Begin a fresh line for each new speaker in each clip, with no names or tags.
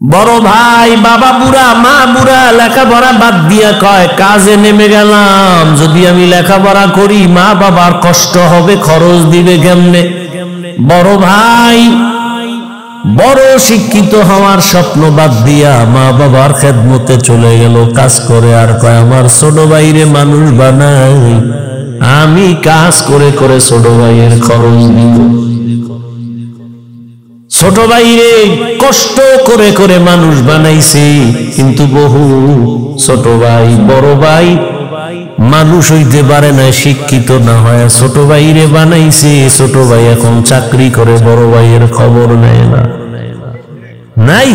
বড় ভাই বাবা বুড়া মা বুড়া লেখাপড়া বাদ দিয়া কয় কাজে নেমে গেলাম, যদি আমি লেখাপড়া করি মা বাবার কষ্ট হবে, খরচ দিবে কেমনে। বড় ভাই বড় শিক্ষিত হওয়ার স্বপ্ন বাদ দিয়া মা বাবার খেদমতে চলে গেল কাজ করে, আর কয় আমার ছোট ভাইরে মানুষ বানাই, আমি কাজ করে করে ছোট ভাইয়ের খরচ দিব। ছোট ভাইরে কষ্ট করে করে মানুষ বানাইছে, কিন্তু বহু ছোট ভাই বড় ভাই মানুষ হইতে পারে না, শিক্ষিত না হয় ছোট ভাইরে বানাইছে। ছোট ভাই এখন চাকরি করে, বড় ভাইয়ের খবর নেয় না। নাই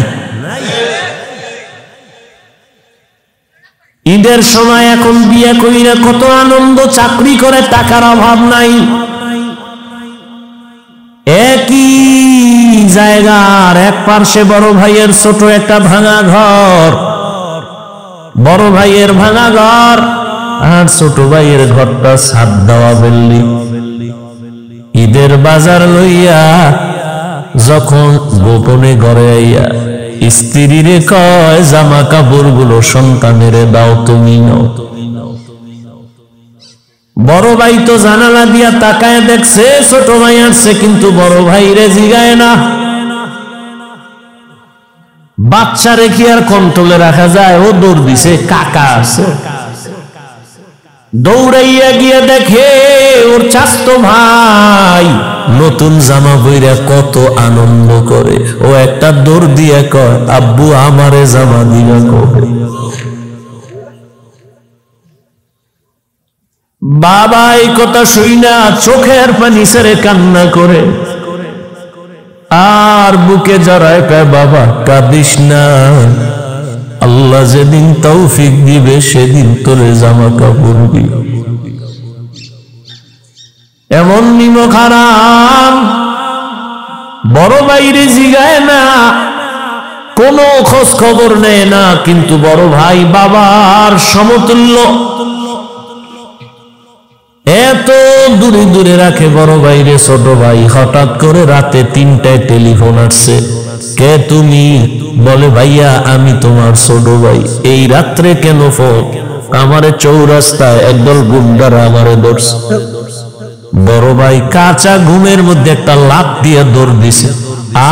ঈদের সময় এখন বিয়ে কইরা কত আনন্দ, চাকরি করে টাকার অভাব নাই। একই জায়গার এক পার্শ্বে বড় ভাইয়ের ছোট একটা ভাঙা ঘর, বড় ভাইয়ের ভাঙা ঘর আর ছোট ভাইয়ের ঘরটা ছাদ দেওয়া বিল্ডিং। ঈদের বাজার লইয়া যখন গোপনে ঘরে আইয়া স্ত্রীরে কয় জামা কাপড় গুলো সন্তানের দাও, তুমি নাও। বড় ভাই তো জানালা দিয়া তাকায় দেখছে ছোট ভাই আসছে, কিন্তু বড় ভাই রে জিগায় না। বাচ্চা রেখে আর কন্ট্রোলে রাখা যায়, ও দৌড় দিছে কাকা আছে। দৌড়াইয়া গিয়ে দেখে ওর চাচতো ভাই নতুন জামা পইরা কত আনন্দ করে। ও একটা দৌড় দিয়া কয় আব্বু আমারে জামা দিবা কবে। বাবা এই কথা শুই না চোখের পানি ছেড়ে কান্না করে, আর বুকে জড়ায় কয় বাবা কাঁদিস না, আল্লাহ যেদিন তৌফিক দিবে সেদিন তোরে জামা কাপড় দিবে। এমন নিমক হারাম বড় ভাইরে জিগায় না, কোনো খোঁজ খবর নেয় না, কিন্তু বড় ভাই বাবার সমতুল্য, এত দূরে দূরে রাখে বড় ভাইরে। ছোট ভাই হঠাৎ করে রাতে 3টায় টেলিফোন আসছে, কে তুমি? বলে ভাইয়া আমি তোমার ছোট ভাই। এই রাত্রে কেন ফোন? আমারে চৌরাস্তায় একদল গুন্ডারা আমারে ধরছে। বড় ভাই কাঁচা ঘুমের মধ্যে একটা লাফ দিয়ে দৌড় দিছে,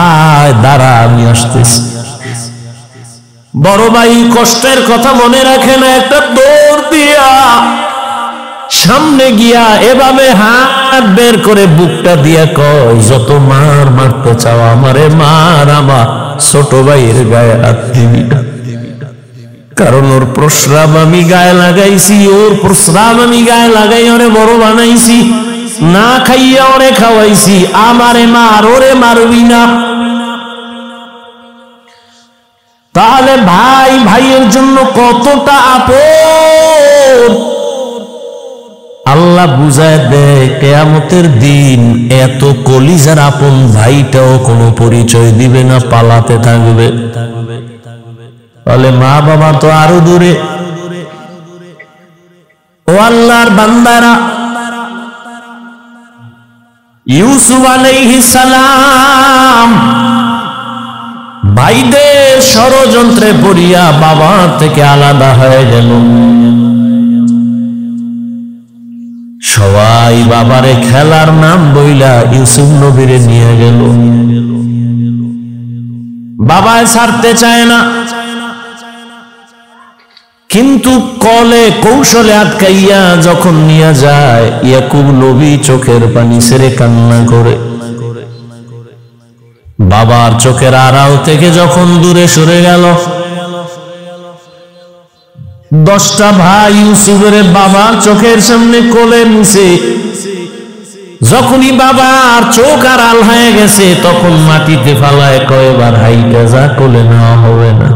আয় দাঁড়া আমি আসতেছি। বড় ভাই কষ্টের কথা মনে রাখে না, একটা দৌড় দিয়া সামনে গিয়া এভাবে হাত বের করে বুকটা দিয়া কয় যত মার মারতে চাও আমারে মার, আমার ছোট ভাইয়ের গায়ে হাত দিবি না, কারণ ওর প্রস্রাব আমি গায়ে লাগাইছি, ওর প্রস্রাব আমি গায়ে লাগাই ওরে বড় বানাইছি, না খাইয়া ওরে খাওয়াইছি, আমারে মার, ওরে মারবি না। তাহলে ভাই ভাইয়ের জন্য কতটা আপন আল্লাহ বুঝায় দেয়। কিয়ামতের দিন এত কলিজার আপন ভাইটাও কোনো পরিচয় দিবে না, পালাতে থাকবে। তাহলে মা বাবা তো আরো দূরে। ও আল্লাহর বান্দারা, ইউসুফ আলাইহিস সালাম ভাইদের ষড়যন্ত্রে পড়িয়া বাবা থেকে আলাদা হয়ে গেল। সবাই বাবারে খেলার নাম বইলা ইউসুফ নবীরে নিয়ে গেল। বাবায় ছাড়তে চায় না, কিন্তু কলে কৌশলে আটকাইয়া যখন নিয়ে যায় ইয়াকুব নবী চোখের পানি ছেড়ে কান্না করে। বাবার চোখের আড়াল থেকে যখন দূরে সরে গেল, 10টা ভাই ইউসুফের বাবার চোখের সামনে কোলে নিছে। যখনই বাবার চোখ আড়াল হয়ে গেছে তখন মাটিতে ফালায় কয়বার হাইটা যা, কোলে নেওয়া হবে না।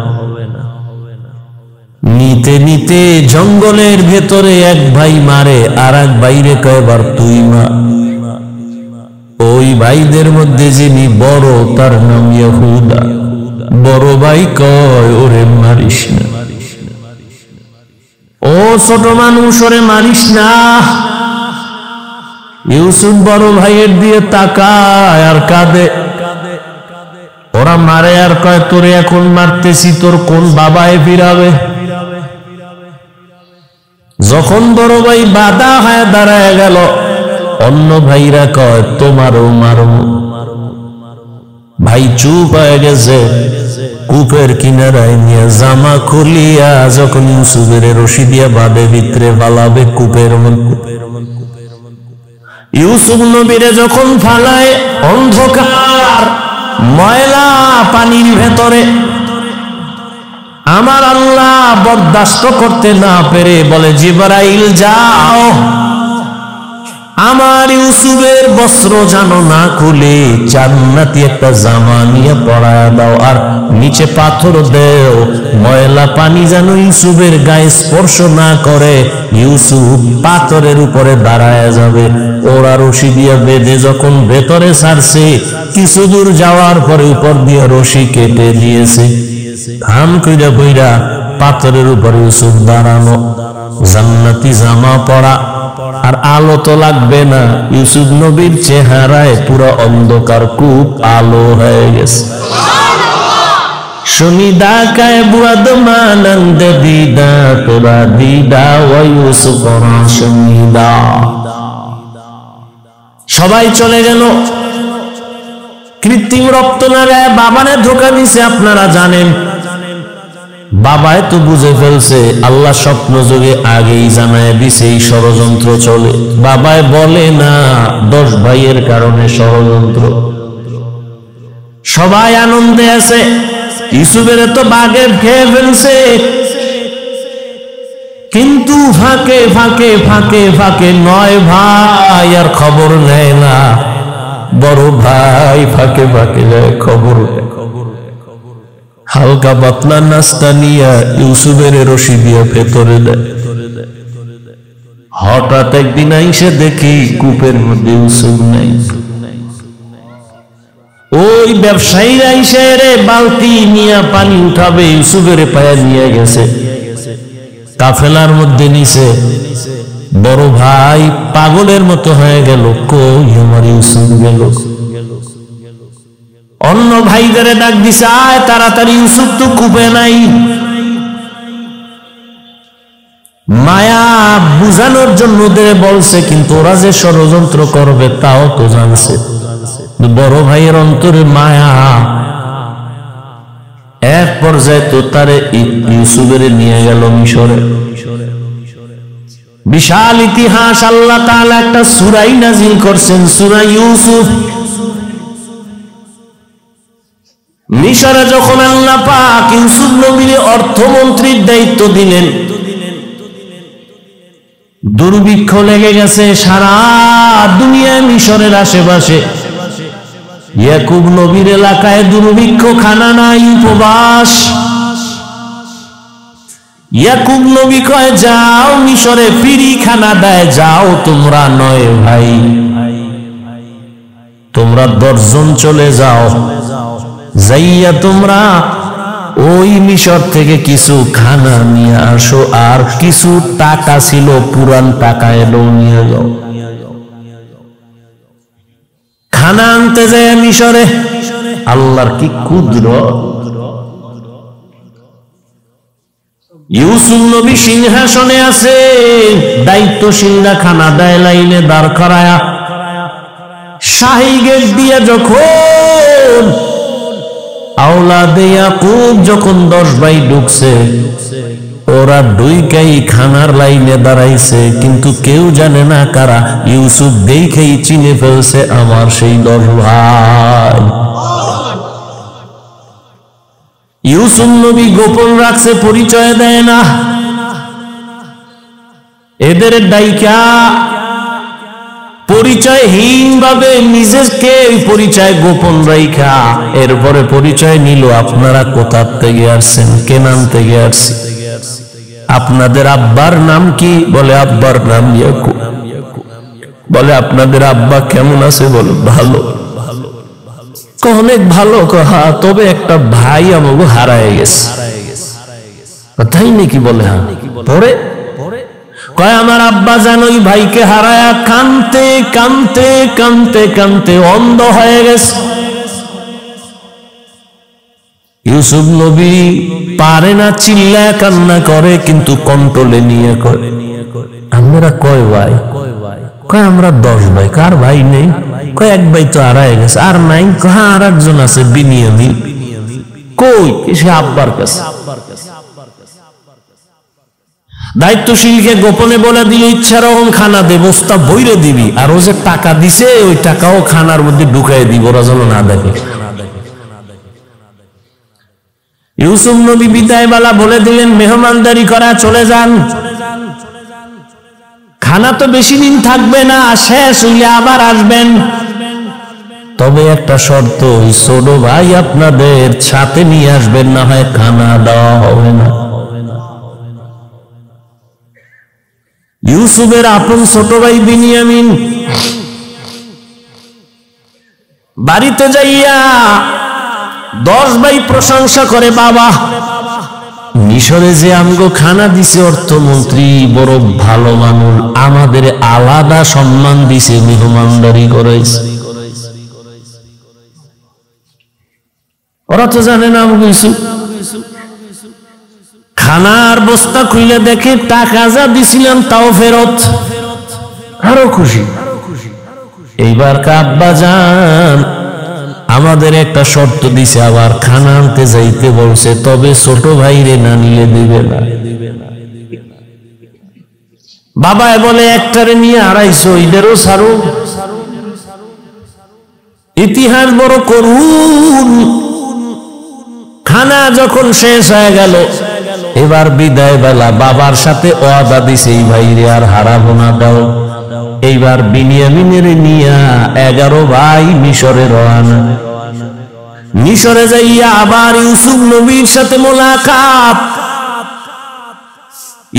নিতে নিতে জঙ্গলের ভেতরে এক ভাই মারে, আর এক ভাইরে কয়বার তুই মা। ওই ভাইদের মধ্যে যিনি বড় তার নাম ইহুদা। বড় ভাই কয় ওরে মারিস না, ও ছোট মানুষ ওরে মারিস না। ইউসুফ বড় ভাইয়ের দিয়ে তাকায় আর কাঁদে। ওরা মারে আর কয় তোরে এখন মারতেছি তোর কোন বাবায় ফিরাবে। যখন বড় ভাই বাধা হয়ে দাঁড়ায় গেল, অন্য ভাইরা কয় তোমারও মারব। ভাই চুপ হয়ে গেছে। কূপের কিনারায় নিয়ে জামা খুলিয়া যখন ইউসুফের রশি দিয়া বাঁধে ভিতরে ফালাবে কূপের মধ্যে, ইউসুফ নবীরে যখন ফালায় অন্ধকার ময়লা পানির ভেতরে, আমার আল্লাহ বরদাস্ত করতে না পেরে বলে জিবরাইল যাও আমার ইউসুফের বস্ত্র জানো না খুলে জান্নাতি একটা জামা নিয়ে পরায়া দাও, আর নিচে পাথর দেও, ময়লা পানি যেন ইউসুফের গায়ে স্পর্শ না করে, ইউসুফ পাথরের উপরে দাঁড়ায় যাবে। ওরা রশি দিয়ে বেঁধে যখন ভেতরে ছাড়ছে, কিছু দূর যাওয়ার পরে উপর দিয়ে রশি কেটে দিয়েছে। ধান কইরা কইরা পাথরের উপরে ইউসুফ দাঁড়ানো, জান্নাতি জামা পরা, আর আলো তো লাগবে না। ইউসুফ নবীর চেহারায় পুরো অন্ধকার, কূপ আলো হয়ে গেছে। শুনিদা কায় বুয়াদ মানন্দ দিদা তোরা দিদা ও ইউসুফ শুনিদা। সবাই চলে গেল। কৃত্রিম রক্ত নাড়ায় বাবানে ধোকা দিছে। আপনারা জানেন বাবায় তো বুঝে ফেলছে, আল্লাহ স্বপ্ন যোগে আগেই জানায় দিছে এই ষড়যন্ত্র চলে। বাবায় বলে না 10 ভাইয়ের কারণে ষড়যন্ত্র। সবাই আনন্দে আছে, ইউসুফের তো বাঘে খেয়ে ফেলছে, কিন্তু ফাঁকে ফাঁকে ফাঁকে ফাঁকে 9 ভাই আর খবর নেয় না। বড় ভাই ফাঁকে ফাঁকে যায়, খবর হালকা পাতলা নাস্তা নিয়ে ইউসুফের রশি দিয়ে ভেতরে দেয়। হঠাৎ একদিন আইসে দেখি কূপের মধ্যে ইউসুফ নাই। ওই ব্যবসায়ীরা আইসে রে বালতি নিয়ে পানি উঠাবে, ইউসুফের পায়ে নিয়ে গেছে, কাফেলার মধ্যে নিছে। বড় ভাই পাগলের মতো হয়ে গেল, কই আমার ইউসুফ গেল। অন্য ভাইদের ডাক দিছে, আয় তাড়াতাড়ি, ইউসুফ তো কূপে নাই। মায়া বুঝানোর জন্য ওদের বলছে, কিন্তু ওরা যে ষড়যন্ত্র করবে তাও তো জানছে। বড় ভাইয়ের অন্তরে মায়া, এক পর্যায়ে তো তারে ইউসুফের নিয়ে গেল মিশরে। বিশাল ইতিহাস। আল্লাহ তাআলা একটা সূরা নাযিল করছেন, সূরা ইউসুফ। মিশরে যখন আল্লাহ পাক ইউসুফ নবীর অর্থমন্ত্রীর দায়িত্ব দিলেন, দুর্ভিক্ষ লেগে গেছে সারা দুনিয়ায়, মিশরের আশেপাশে। ইয়াকুব নবীর এলাকায় দুর্ভিক্ষ, খানা নাই, উপবাস। ইয়াকুব নবী কয় যাও মিশরে ফিরি খানা দেয়, যাও তোমরা 9 ভাই, তোমরা 10 জন চলে যাও, যাইয়া তোমরা ওই মিশর থেকে কিছু খানা নিয়ে আসো, আর কিছু টাকা ছিল পুরান টাকা এলো নিয়ে যাও। খানা আনতে যায় মিশরে। আল্লাহর কি কুদরত! ইউসুফ নবী সিংহাসনে আছে, দায়িত্বশীলরা খানা দেয় লাইনে দাঁড় করায়া। শাহী গেট দিয়ে যখন আওলাদে ইয়াকুব যখন 10 ভাই ঢুকছে, ওরা দুইটাই খানার লাইনে দাঁড়াইছে, কিন্তু কেউ জানে না কারা। ইউসুফ দেখেই চিনে ফেলছে আমার সেই 10 ভাই। ইউসুফ নবী গোপন রাখছে, পরিচয় দেয় না। এদের ডাইকা পরিচয়হীন ভাবে নিজেকে পরিচয় গোপন রাইখা এরপরে পরিচয় নিল, আপনারা কোথা থেকে আসছেন, কেনান থেকে আসছি, আপনাদের আব্বার নাম কি? বলে আব্বার নাম ইয়াকুব। বলে আপনাদের আব্বা কেমন আছে? বলে ভালো। অনেক ভালো। হ্যাঁ, তবে একটা ভাই আমাকে হারায় গেছে। তাই নাকি? বলে হ্যাঁ। পরে কয় আমার আব্বা যেন ওই ভাইকে হারায়া কানতে কানতে কানতে কানতে অন্ধ হয়ে গেছে। ইউসুফ নবী পারে না, চিল্লায় কান্না করে, কিন্তু কন্ট্রোলে নিয়ে করে। আমরা কয় ভাই? কয় আমরা 10 ভাই। কার ভাই নেই? কয় এক ভাই তো হারায় গেছে। আর নাই? হ্যাঁ আর একজন আছে, বিনিয়ামিন। কই? সে আব্বার কাছে। দায়িত্বশীলকে গোপনে বলে দিল, ইচ্ছা রকম খানা দে, বস্তা বইরে দিবি, আর ও যে টাকা দিছে ওই টাকাও খানার মধ্যে ঢুকাই দিব, ওরা যেন না দেখে। ইউসুফ নবী বিদায় বেলা বলে দিলেন, মেহমানদারি করা, চলে যান। খানা তো বেশি দিন থাকবে না, শেষ হইলে আবার আসবেন। তবে একটা শর্ত, ওই ছোট ভাই আপনাদের সাথে নিয়ে আসবেন, না হয় খানা দেওয়া হবে না। ইউসুফের আপন ছোট ভাই বিনিয়ামিন বাড়িতে যাইয়া 10 ভাই প্রশংসা করে, বাবা মিশরে যে আমগো খানা দিছে অর্থমন্ত্রী বড় ভালো মানুষ, আমাদের আলাদা সম্মান দিছে, মেহমানদারি করাইছে। ওরা তো জানে না আমগো ইউসুফ। খানার বস্তা খুলে দেখে টাকা যা দিছিলাম তাও ফেরত, আরো খুশি। এইবার আব্বা জান আমাদের একটা শর্ত দিছে, আবার খানা আনতে যাইতে বলছে, তবে ছোট ভাইরে না নিয়ে দিবে না। বাবায় বলে, একটারে নিয়ে হারাইছো, এদেরও ছাড়ো। ইতিহাস বড় করুন। খানা যখন শেষ হয়ে গেল, এবার বিদায় বেলা বাবার সাথে ওয়াদা দিছে, এই ভাইরে আর হারাবো না, দাও। এইবার বিনিয়ামিনের নিয়া 11 ভাই মিশরে রওনা। মিশরে যাইয়া আবার ইউসুফ নবীর সাথে মোলাকাত।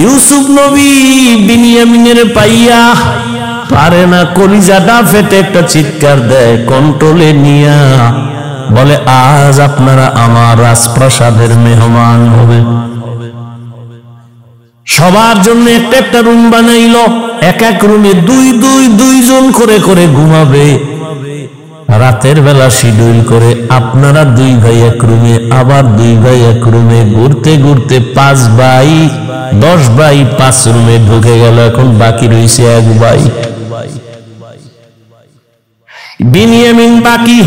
ইউসুফ নবী বিনিয়ামিনের পাইয়া পারে না, কলিজাটা ফেটে একটা চিৎকার দেয়, কন্ট্রোলে নিয়া বলে, আজ আপনারা আমার রাজপ্রাসাদের মেহমান হবে। সবার জন্য একটা একটা রুম বানাইল, এক এক রুমে দুইজন করে করে ঘুমাবে। রাতের বেলা শিডিউল করে, আপনারা 2 ভাই এক রুমে, আবার 2 ভাই এক রুমে, ঘুরতে ঘুরতে 5 ভাই 10 ভাই 5 রুমে ঢুকে গেল। এখন বাকি রয়েছে 1 ভাই বিনিয়ামিন বাকি।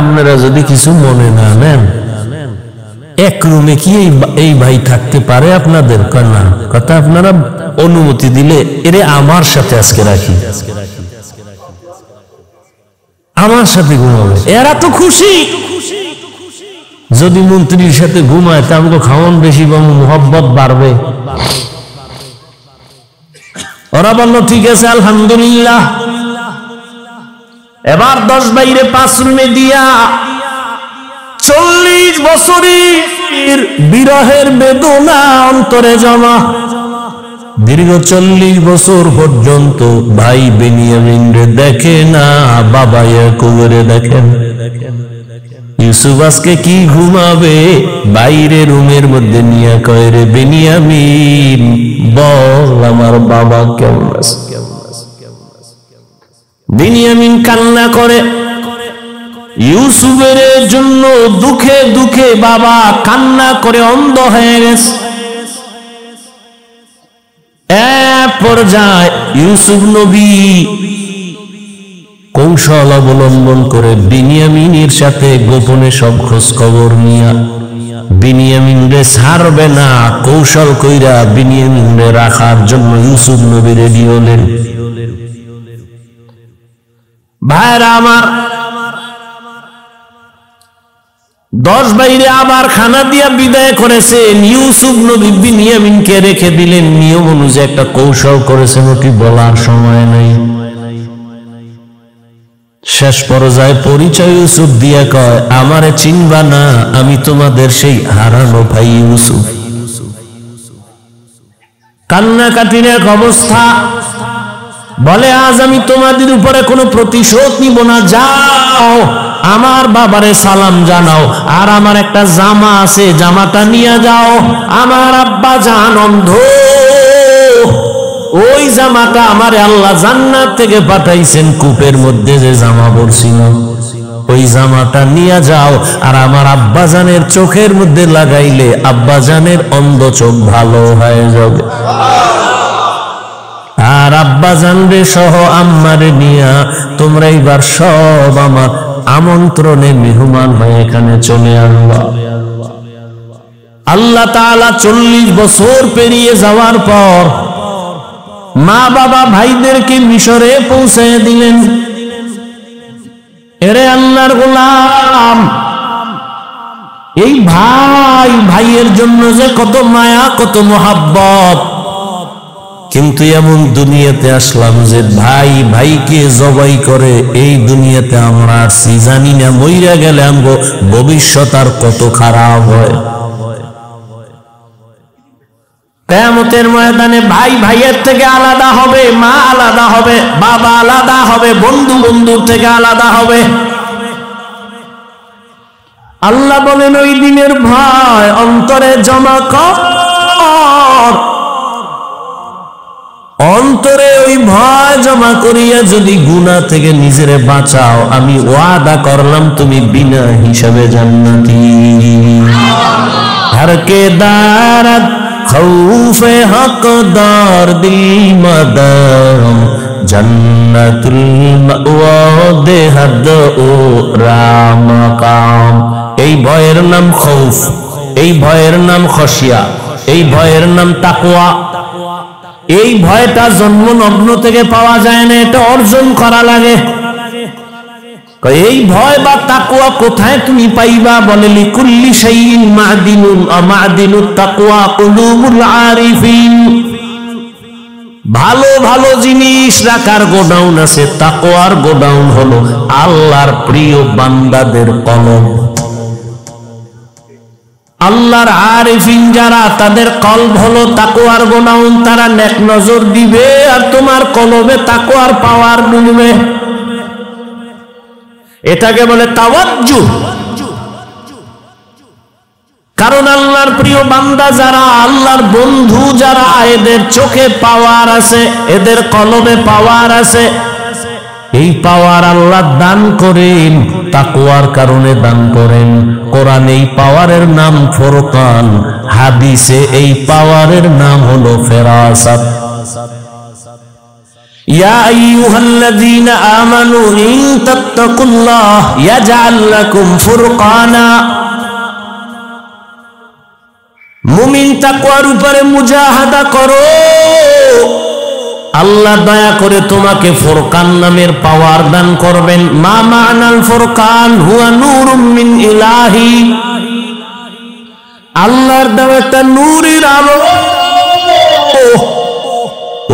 আপনারা যদি কিছু মনে না নেন, এক রুমে কি এই ভাই থাকতে পারে আপনাদের? না, কথা আপনারা অনুমতি দিলে এরে আমার সাথে আজকে রাখি, আমার সাথে ঘুমাবে। এরা তো খুশি। যদি মন্ত্রীর সাথে ঘুমায় তা আমাকে খাওয়ান বেশি বা মোহব্বত বাড়বে। ওরা বলল, ঠিক আছে আলহামদুলিল্লাহ। এবার 10 ভাইরে 5 রুমে দিয়া 40 বছরের বিরহের বেদনা অন্তরে জমা। দীর্ঘ 40 বছর পর্যন্ত ভাই বেনিয়ামিন রে দেখে না, বাবা ইয়াকুবরে দেখেন। ইউসুফ আজকে কি ঘুমাবে? বাইরে রুমের মধ্যে নিয়ে কয়, রে বেনিয়ামিন বল আমার বাবা কেমন আছে। বেনিয়ামিন কান্না করে, ইউসুফের জন্য দুঃখে দুঃখে বাবা কান্না করে অন্ধ হয়ে গেছে। এক পর্যায়ে ইউসুফ নবী কৌশল অবলম্বন করে বিনিয়ামিনের সাথে গোপনে সব খোঁজ খবর নিয়া বিনিয়ামিন রে ছাড়বে না, কৌশল কইরা বিনিয়ামিন রে রাখার জন্য ইউসুফ নবী রেডি হলেন। ভাইরা আমার, 10 ভাইরে আবার খানা দিয়া বিদায় করেছেন। ইউসুফ নবী বিনিয়ামিনকে রেখে দিলেন। নিয়ম অনুযায়ী একটা কৌশল করেছেন, ওটি বলার সময় নাই। শেষ পর্যায়ে পরিচয় ইউসুফ দিয়া কয়, আমারে চিনবা না, আমি তোমাদের সেই হারানো ভাই ইউসুফ। কান্নাকাটির এক অবস্থা। বলে, আজ আমি তোমাদের উপরে কোনো প্রতিশোধ নিব না, যাও আমার বাবারে সালাম জানাও, আর আমার একটা জামা আছে, জামাটা নিয়ে যাও। আমার আব্বা জান অন্ধ, ওই জামাটা আমারে আল্লাহ জান্নাত থেকে পাঠাইছেন, কূপের মধ্যে যে জামা পরছিল ওই জামাটা নিয়ে যাও, আর আমার আব্বাজানের চোখের মধ্যে লাগাইলে আব্বাজানের অন্ধ চোখ ভালো হয়ে যাবে। আর আব্বাজান রে সহ আম্মারে নিয়া তোমরা এইবার সব আমার আমন্ত্রণে মেহমান হয়ে এখানে চলে আসবা। আল্লাহ তাআলা 40 বছর পেরিয়ে যাওয়ার পর মা বাবা ভাইদেরকে মিশরে পৌঁছে দিলেন। এরে আল্লাহর গোলাম, এই ভাই ভাইয়ের জন্য যে কত মায়া কত মোহাব্বত, কিন্তু এমন দুনিয়াতে আসলাম যে ভাই ভাইকে জবাই করে এই দুনিয়াতে আমরা আসছি, জানি না মইরা গেলে আমগো ভবিষ্যৎ আর কত খারাপ হয়। কিয়ামতের ময়দানে ভাই ভাইয়ের থেকে আলাদা হবে, মা আলাদা হবে, বাবা আলাদা হবে, বন্ধু বন্ধুর থেকে আলাদা হবে। আল্লাহ বলেন ওই দিনের ভয় অন্তরে জমা কর, অন্তরে ওই ভয় জমা করিয়া যদি গুনাহ থেকে নিজেরে বাঁচাও, আমি ওয়াদা করলাম তুমি বিনা হিসাবে জান্নাতি। হরকে দারাত খৌফে হকদার দিল মাদাম জান্নাতুল মাওয়া দেহাদ ও রামাকাম। এই ভয়ের নাম খৌফ, এই ভয়ের নাম খশিয়া, এই ভয়ের নাম তাকওয়া। এই ভয়টা জন্ম লগ্ন থেকে পাওয়া যায় না, এটা অর্জন করা লাগে। এই ভয় বা তাকওয়া কোথায় তুমি পাইবা? বলে লিকুল্লি শাইইন মাদিনুন আমাদিনুত তাকওয়া কুলুবুল আরিফিন। ভালো ভালো জিনিস রাখার গোডাউন আছে, তাকওয়ার গোডাউন হলো আল্লাহর প্রিয় বান্দাদের কলব। আল্লাহর আরিফিন যারা, তাদের কলব হলো তাকওয়ার গোডাউন। তারা নেক নজর দিবে আর তোমার কলবে তাকওয়ার পাওয়ার ঢুকবে। এটাকে বলে তাওয়াজ্জুহ। কারণ আল্লাহর প্রিয় বান্দা যারা, আল্লাহর বন্ধু যারা, এদের চোখে পাওয়ার আছে, এদের কলবে পাওয়ার আছে। এই পাওয়ার আল্লাহ দান করেন, তাকওয়ার কারণে দান করেন। কোরআনে এই পাওয়ারের নাম ফুরকান, হাদিসে এই পাওয়ারের নাম হলো ফেরাসাত। ইয়া আইয়ুহাল্লাযীনা আমানু ইন তাত্তাকুল্লাহ ইয়াজআল লাকুম ফুরকানা। মুমিন তাকওয়ার উপরে মুজাহাদা করো, আল্লাহ দয়া করে তোমাকে ফুরকান নামের পাওয়ার দান করবেন। মা মা'নাল ফুরকান হুয়া নূরুম মিন ইলাহি। আল্লাহর দেওয়া একটা নূরের আলো,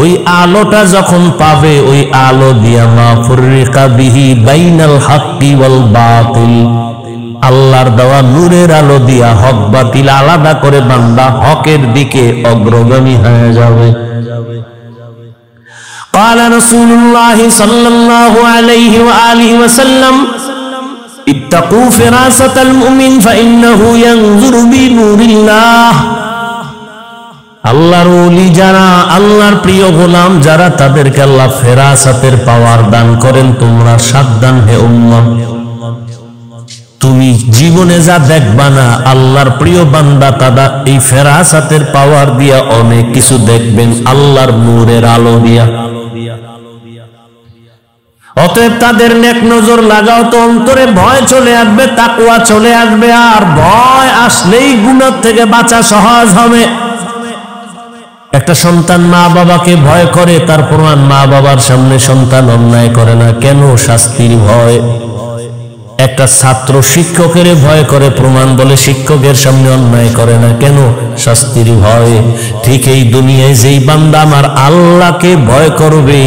ওই আলোটা যখন পাবে, ওই আলো দিয়া মা ফুররিকা বিহি বাইনাল হাক্কি ওয়াল বাতিল। আল্লাহর দেওয়া নূরের আলো দিয়া হক বাতিল আলাদা করে বান্দা হকের দিকে অগ্রগামী হয়ে যাবে। قال رسول الله صلى الله عليه وآله وسلم اتقوا فراسة المؤمن فإنه ينظر بنور الله। আল্লাহর ওলি যারা, আল্লাহর প্রিয় গোলাম যারা, তাদেরকে আল্লাহ ফেরাসাতের পাওয়ার দান করেন। তোমরা সাবধান হে উম্মত, তুমি জীবনে যা দেখবা না, আল্লাহর প্রিয় বান্দা তারা এই ফেরাসাতের পাওয়ার দিয়া অনেক কিছু দেখবেন, আল্লাহর নূরের আলো দিয়া। অতএব তাদের নেক নজর লাগাও তো অন্তরে ভয় চলে আসবে, তাকওয়া চলে আসবে। আর ভয় আসলেই গুনাহ থেকে বাঁচা সহজ হবে। একটা সন্তান মা বাবাকে ভয় করে, তার প্রমাণ মা বাবার সামনে সন্তান অন্যায় করে না, কেন? শাস্তির ভয়। একটা ছাত্র শিক্ষকের ভয় করে, প্রমাণ বলে শিক্ষকের সামনে অন্যায় করে না, কেন? শাস্তির ভয়। ঠিক এই দুনিয়ায় যেই বান্দা আমার আল্লাহকে ভয় করবে,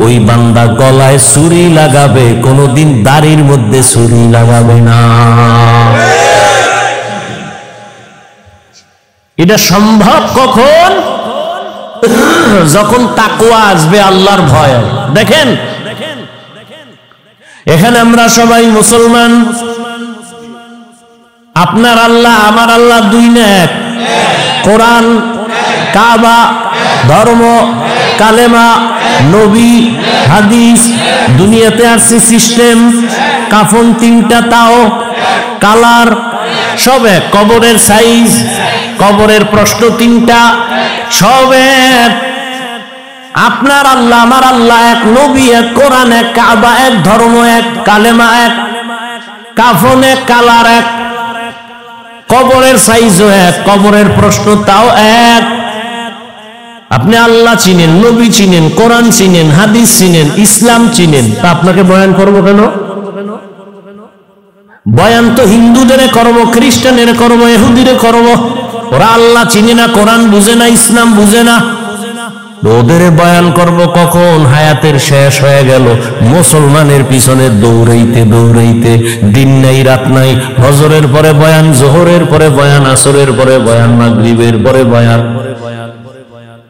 ওই বান্দা গলায় ছুরি লাগাবে, কোনোদিন দাড়ির মধ্যে ছুরি লাগাবে না। এটা সম্ভব কখন? যখন তাকওয়া আসবে, আল্লাহর ভয়। দেখেন এখানে আমরা সবাই মুসলমান। আপনার আল্লাহ আমার আল্লাহ দুই না এক? কোরআন, কাবা, ধর্ম, কালেমা, নবী, হাদিস, দুনিয়াতে আসছে সিস্টেম। কাফন তিনটা তাও কালার সব এক, কবরের সাইজ, কবরের প্রশ্ন তিনটা সব এক। আপনার আল্লাহ আমার আল্লাহ এক, নবী এক, কোরআন এক, কাবা এক, ধর্ম এক, কালেমা এক, কাফন এক, কালার এক, কবরের সাইজও এক, কবরের প্রশ্ন তাও এক। আপনি আল্লাহ চিনেন, নবী চিনেন, কোরআন চিনেন, হাদিস চিনেন, ইসলাম চিনেন, তা আপনাকে বয়ান করবো কেন? বয়ান তো হিন্দুদের করবো, খ্রিস্টানের করবো, ইহুদিরে করবো। ওরা আল্লাহ চিনে না, কোরআন বুঝে না, ইসলাম বুঝে না, ওদের বয়ান করব কখন? হায়াতের শেষ হয়ে গেল, মুসলমানের পিছনে দৌড়াইতে দৌড়াইতে, দিন নাই রাত নাই, ফজরের পরে বয়ান, জোহরের পরে বয়ান, আসরের পরে বয়ান, মাগরিবের পরে বয়ান।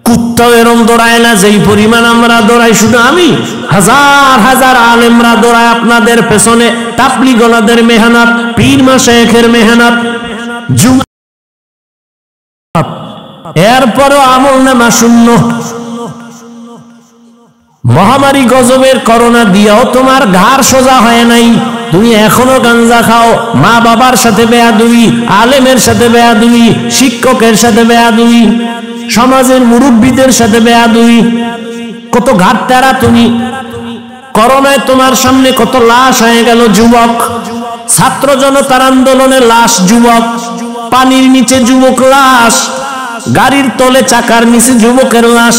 কুত্তাও এরম দৌড়ায় না যেই পরিমাণ আমরা দৌড়াই। শুধু আমি, হাজার হাজার আলেমরা দৌড়ায় আপনাদের পেছনে, তাবলীগওয়ালাদের মেহনত, পীর মাশায়েখের মেহনত, এরপরও আমল নামা শূন্য। মহামারী গজবের করোনা দিয়াও তোমার ঘাড় সোজা হয় নাই, তুমি এখনো গাঞ্জা খাও, মা বাবার সাথে বেয়াদবি, আলেমের সাথে বেয়াদবি, শিক্ষকের সাথে বেয়াদবি, সমাজের মুরব্বীদের সাথে বেয়াদবি, কত ঘাট তেরা তুমি। করোনায় তোমার সামনে কত লাশ হয়ে গেল যুবক, ছাত্র জনতার আন্দোলনে লাশ যুবক, পানির নিচে যুবক লাশ, গাড়ির তলে চাকার নিচে যুবকের লাশ,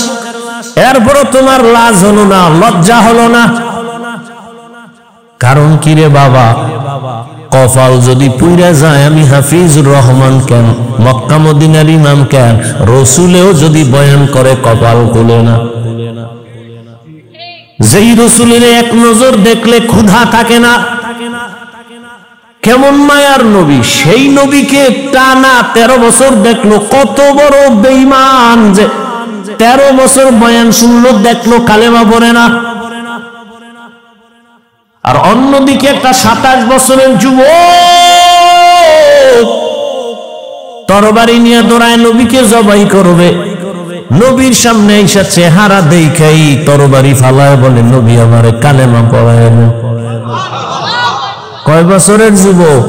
এরপরও তোমার লাজ হলো না, লজ্জা হলো না। কারণ কি রে বাবা? কপাল যদি পুইরা যায়, আমি হাফিজুর রহমান কেন, মক্কা মদিনার ইমাম কেন, রসুলেও যদি বয়ান করে কপাল খুলে না। যেই রসুলের এক নজর দেখলে ক্ষুধা থাকে না, কেমন মায়ার নবী, সেই নবীকে টানা 13 বছর দেখলো, কত বড় বেঈমান যে 13 বছর বয়ান শুনলো, দেখলো কালেমা পড়ে না। আর অন্যদিকে একটা 27 বছরের যুবক তরবারি নিয়ে দৌড়ায় নবীকে জবাই করবে, নবীর সামনে এসে চেহারা দেখাই তরবারি ফালায় বলে, নবী আমারে কালেমা পড়ায়। কয় বছরের যুবক?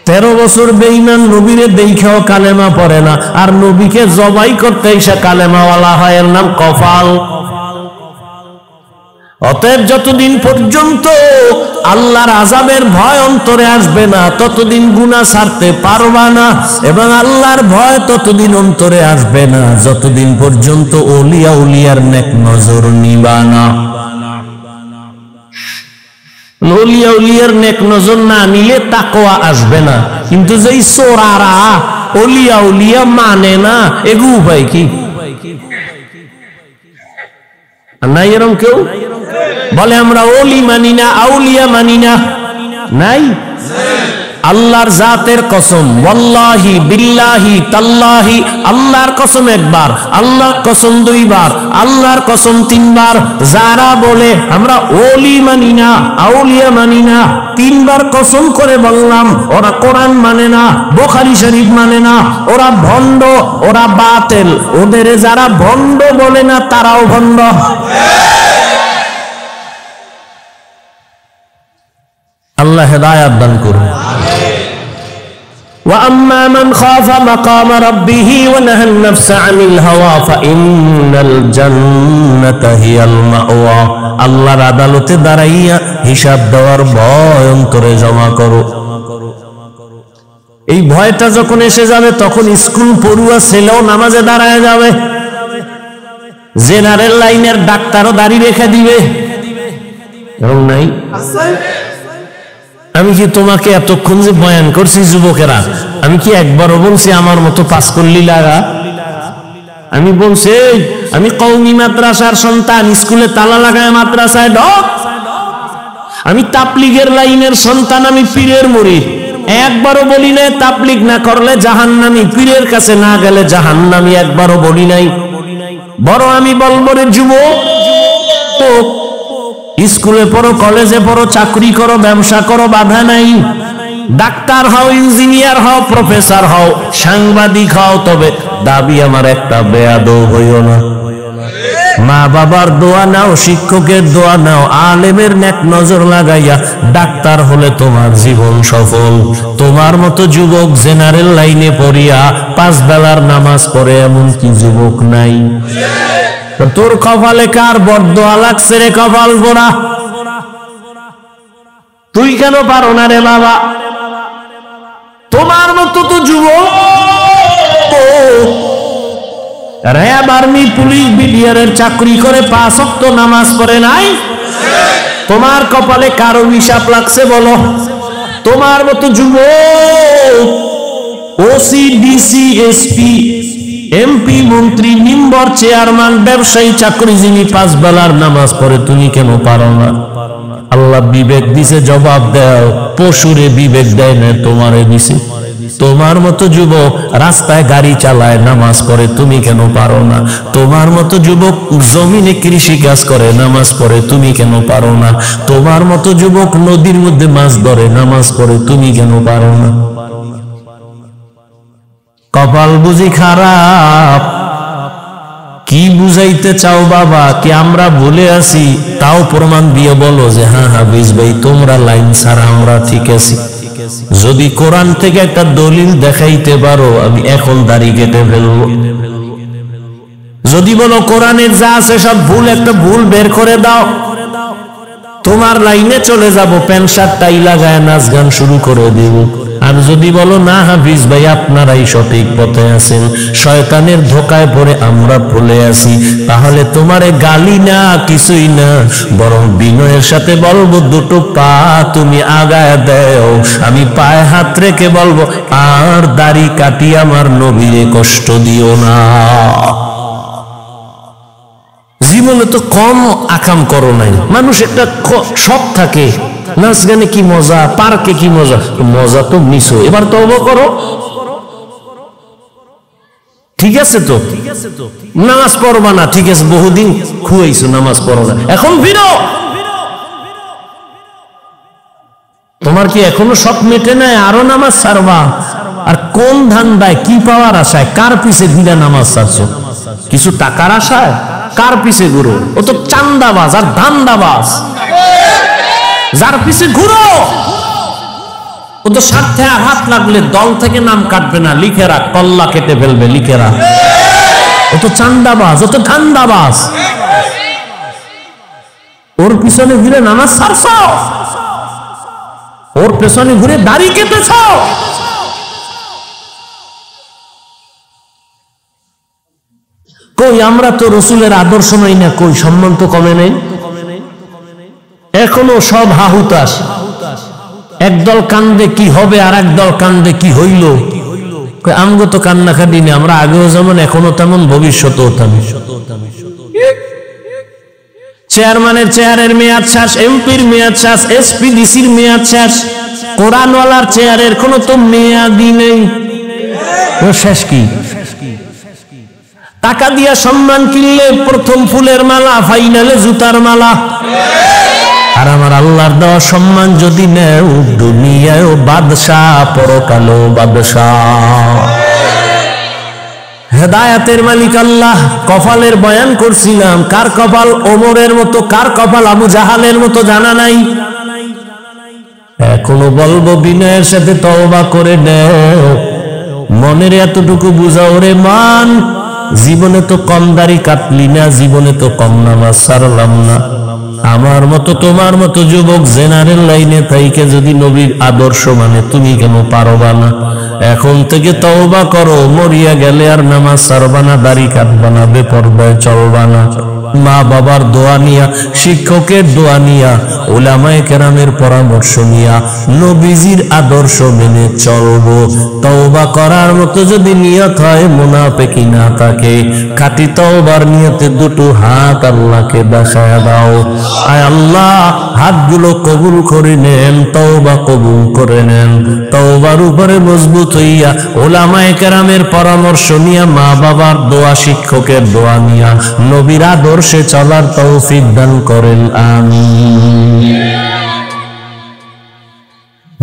13 বছর বেঈমান, নবীরে দেখাও কালেমা পড়ে না, আর নবীকে জবাই করতে এসে কালেমাওয়ালা হয়, এর নাম কপাল। অতএব যতদিন পর্যন্ত আল্লাহর আযাবের ভয় অন্তরে আসবে না, ততদিন গুনাহ ছাড়তে পারবা না, এবং আল্লাহর ভয় ততদিন অন্তরে আসবে না যতদিন পর্যন্ত ওলিয়া উলিয়ার নেক নজর নিবা না। ওলিয়া উলিয়ার নেক নজর না নিলে তাকওয়া আসবে না। কিন্তু যেই চোরারা ওলিয়া উলিয়া মানে না, এগু উপায় কি? নাই এরকম কেউ বলে আমরা ওলি মানি না, আউলিয়া মানি না? নাই। আল্লাহর জাতের কসম, ওয়াল্লাহি বিল্লাহি তাল্লাহি, আল্লাহর কসম একবার, আল্লাহর কসম 2 বার, আল্লাহর কসম 3 বার, যারা বলে আমরা ওলি মানি না, আউলিয়া মানি না, 3 বার কসম করে বললাম, ওরা কোরআন মানে না, বুখারী শরীফ মানে না, ওরা ভণ্ড, ওরা বাতিল। ওদের যারা ভণ্ড বলে না, তারাও ভণ্ড। আল্লাহ হেদায়েত দান করুন। وأما من خاف مقام ربه ونهى النفس عن الهوى فإن الجنة هي المأوى। আল্লাহর আদালতে দাঁড়াইয়া হিসাব দেওয়ার ভয় অন্তরে জমা করো। এই ভয়টা যখন এসে যাবে, তখন স্কুল পড়ুয়া ছেলেও নামাজে দাঁড়ায় যাবে, জেনারেল লাইনের ডাক্তারও দাড়ি রেখে দিবে। এরকম নাই? আমি কি তোমাকে এতক্ষণ যে বয়ান করছি যুবকেরা, আমি কি একবারও বলছি আমার মতো পাস করলি লাগা? আমি বলছি আমি কওমি মাদ্রাসার সন্তান, স্কুলে তালা লাগায় মাদ্রাসায় ঢোক। আমি তাবলীগের লাইনের সন্তান, আমি পীরের মুরিদ। একবারও বলি নাই তাবলীগ না করলে জাহান্নামী, পীরের কাছে না গেলে জাহান্নামী, একবারও বলি নাই। বড় আমি বলবো রে যুবক, স্কুলে পড়ো, কলেজে পড়ো, চাকরি করো, ব্যবসা করো, বাধা নাই। ডাক্তার হও, ইঞ্জিনিয়ার হও, প্রফেসর হও, সাংবাদিক হও, তবে দাবি আমার একটা, বেয়াদব হইও না। মা বাবার দোয়া নাও, শিক্ষকের দোয়া নাও, আলেমের নেক নজর লাগাইয়া ডাক্তার হলে তোমার জীবন সফল। তোমার মতো যুবক জেনারেল লাইনে পড়িয়া 5 বেলার নামাজ পড়ে এমন কি যুবক নাই? তোর কপালে কার বরদোয়া লাগছে রে কপাল পোড়া? তুই কেন পারো না রে বাবা? তোমার মতো তো যুবক র‍্যাব, আর্মি, পুলিশ, বিডিআরের চাকরি করে 5 ওয়াক্ত নামাজ পড়ে নাই। তোমার কপালে কার অভিশাপ লাগছে বলো? তোমার মতো যুবক ওসি, ডিসি, এসপি, এমপি, মন্ত্রী, মেম্বার, চেয়ারম্যান, ব্যবসায়ী, চাকরিজীবী 5 বেলার নামাজ পড়ে, তুমি কেন পারো না? আল্লাহ বিবেক দিছে, জবাব দাও। পশুরে বিবেক দেয় না, তোমারে দিছে। তোমার মতো যুবক রাস্তায় গাড়ি চালায়, নামাজ পড়ে, তুমি কেন পারো না? তোমার মতো যুবক জমিনে কৃষি কাজ করে, নামাজ পড়ে, তুমি কেন পারো না? তোমার মতো যুবক নদীর মধ্যে মাছ ধরে, নামাজ পড়ে, তুমি কেন পারো না? কপাল বুঝি খারাপ? কি বুঝাইতে চাও বাবা? কি আমরা ভুলে আছি? তাও প্রমাণ দিয়ে বলো যে হ্যাঁ হাফিজ ভাই তোমরা লাইন ছাড়া আমরা ঠিক আছি। যদি কোরআন থেকে একটা দলিল দেখাইতে পারো, আমি এখন দাড়ি কেটে ফেলবো। যদি বলো কোরআনের যা আছে সব ভুল, একটা ভুল বের করে দাও, তোমার লাইনে চলে যাব, প্যান্ট শার্ট টাই লাগায় নাচ গান শুরু করে দিব। আর যদি বলো না হাফিজ ভাই আপনারাই সঠিক পথে আছেন, শয়তানের ধোকায় পড়ে আমরা ভুলে আছি, তাহলে তোমারে গালি না, কিছুই না, বরং বিনয়ের সাথে বলবো দুটো পা তুমি আগায় দাও। আমি পায়ে হাত রেখে বলবো আর দাড়ি কাটি আমার নবীরে কষ্ট দিও না। জীবনে তো কম আকাম করো নাই। মানুষ একটা শখ থাকে, নাচ গানে কি মজা, পার্কে কি মজা, মজা তো নিছো, এবার তওবা করো। ঠিক আছে তো, নামাজ পড়বা না, ঠিক আছে, বহুদিন খুয়াইছো, নামাজ পড়ো না, এখন ফিরো। তোমার কি এখনো শখ মেটে নাই? আরো নামাজ ছাড়বা? আর কোন ধান্দায়, কি পাওয়ার আশায়, কার পিছে ভিড়া নামাজ ছাড়ছো? কিছু টাকার আশায়? কার পিছে ঘুরো? ও তো চান্দাবাজ আর ধান্দাবাজ। যার পিছে ঘুরো ও তো স্বার্থে আঘাত লাগলে দল থেকে নাম কাটবে না, লিখে রাখ, কল্লা কেটে ফেলবে, লিখে রাখ। ও তো চান্দাবাজ, ও তো ধান্দাবাজ। ওর পিছনে ঘুরে নামাজ ছাড়ছ, ওর পেছনে ঘুরে দাড়ি কেটেছ। কই আমরা তো রসুলের আদর্শ নাই না, কই সম্মান তো কমে নেই, এখনো সব হাহুতাস। একদল কান্দে কি হবে, আর একদল কান্দে কি হইল। আমগো তো কান্না কাটি না, আমরা আগেও যেমন এখনো তেমন, ভবিষ্যতেও তেমন। চেয়ারম্যানের চেয়ারের মেয়াদ শেষ, এমপির মেয়াদ শেষ, এসপি ডিসির মেয়াদ শেষ, কোরআনওয়ালার চেয়ারের কোনো তো মেয়াদই নেই। ও শেষ কি? টাকা দিয়া সম্মান কিনলে প্রথম ফুলের মালা, ফাইনালে জুতার মালা। আর আমার আল্লাহর দেওয়া সম্মান যদি নেও, দুনিয়ায় বাদশাহ, পরকালেও বাদশাহ। হেদায়েতের মালিক আল্লাহ। কপালের বয়ান করছিলাম, কার কপাল ওমরের মতো, কার কপাল আবু জাহালের মতো জানা নাই। এখনো বলবো বিনয়ের সাথে তওবা করে নেও, মনের এতটুকু বুঝাও রে মান, জীবনে তো কম দাড়ি কাটলি না, জীবনে তো কম নামাজ ছাড়লাম না। আমার মতো তোমার মতো যুবক জেনারেল লাইনে থাইকে যদি নবীর আদর্শ মানে, তুমি কেন পারবা না? এখন থেকে তওবা করো, মরিয়া গেলে আর নামাজ ছাড়বা না, দাড়ি কাটবা না, বেপরদায় চলবা না। মা বাবার দোয়া নিয়া, শিক্ষকের দোয়া নিয়া, উলামায়ে কেরামের পরামর্শ নিয়া নবীজির আদর্শ মেনে চলবো। তওবা করার মতো যদি নিয়ত হয়, মুনাফিকি না থাকে, খাঁটি তওবার নিয়তে দুটো হাত আল্লাহকে বাসায় দাও। আয় আল্লাহ, হাতগুলো কবুল করে নেন, তওবা কবুল করে নেন। তওবার উপরে মজবুত হইয়া, উলামায়ে কেরামের পরামর্শ নিয়া, মা বাবার দোয়া, শিক্ষকের দোয়া নিয়া নবীর আদর্শে চলার তৌফিক দান করেন, আমিন।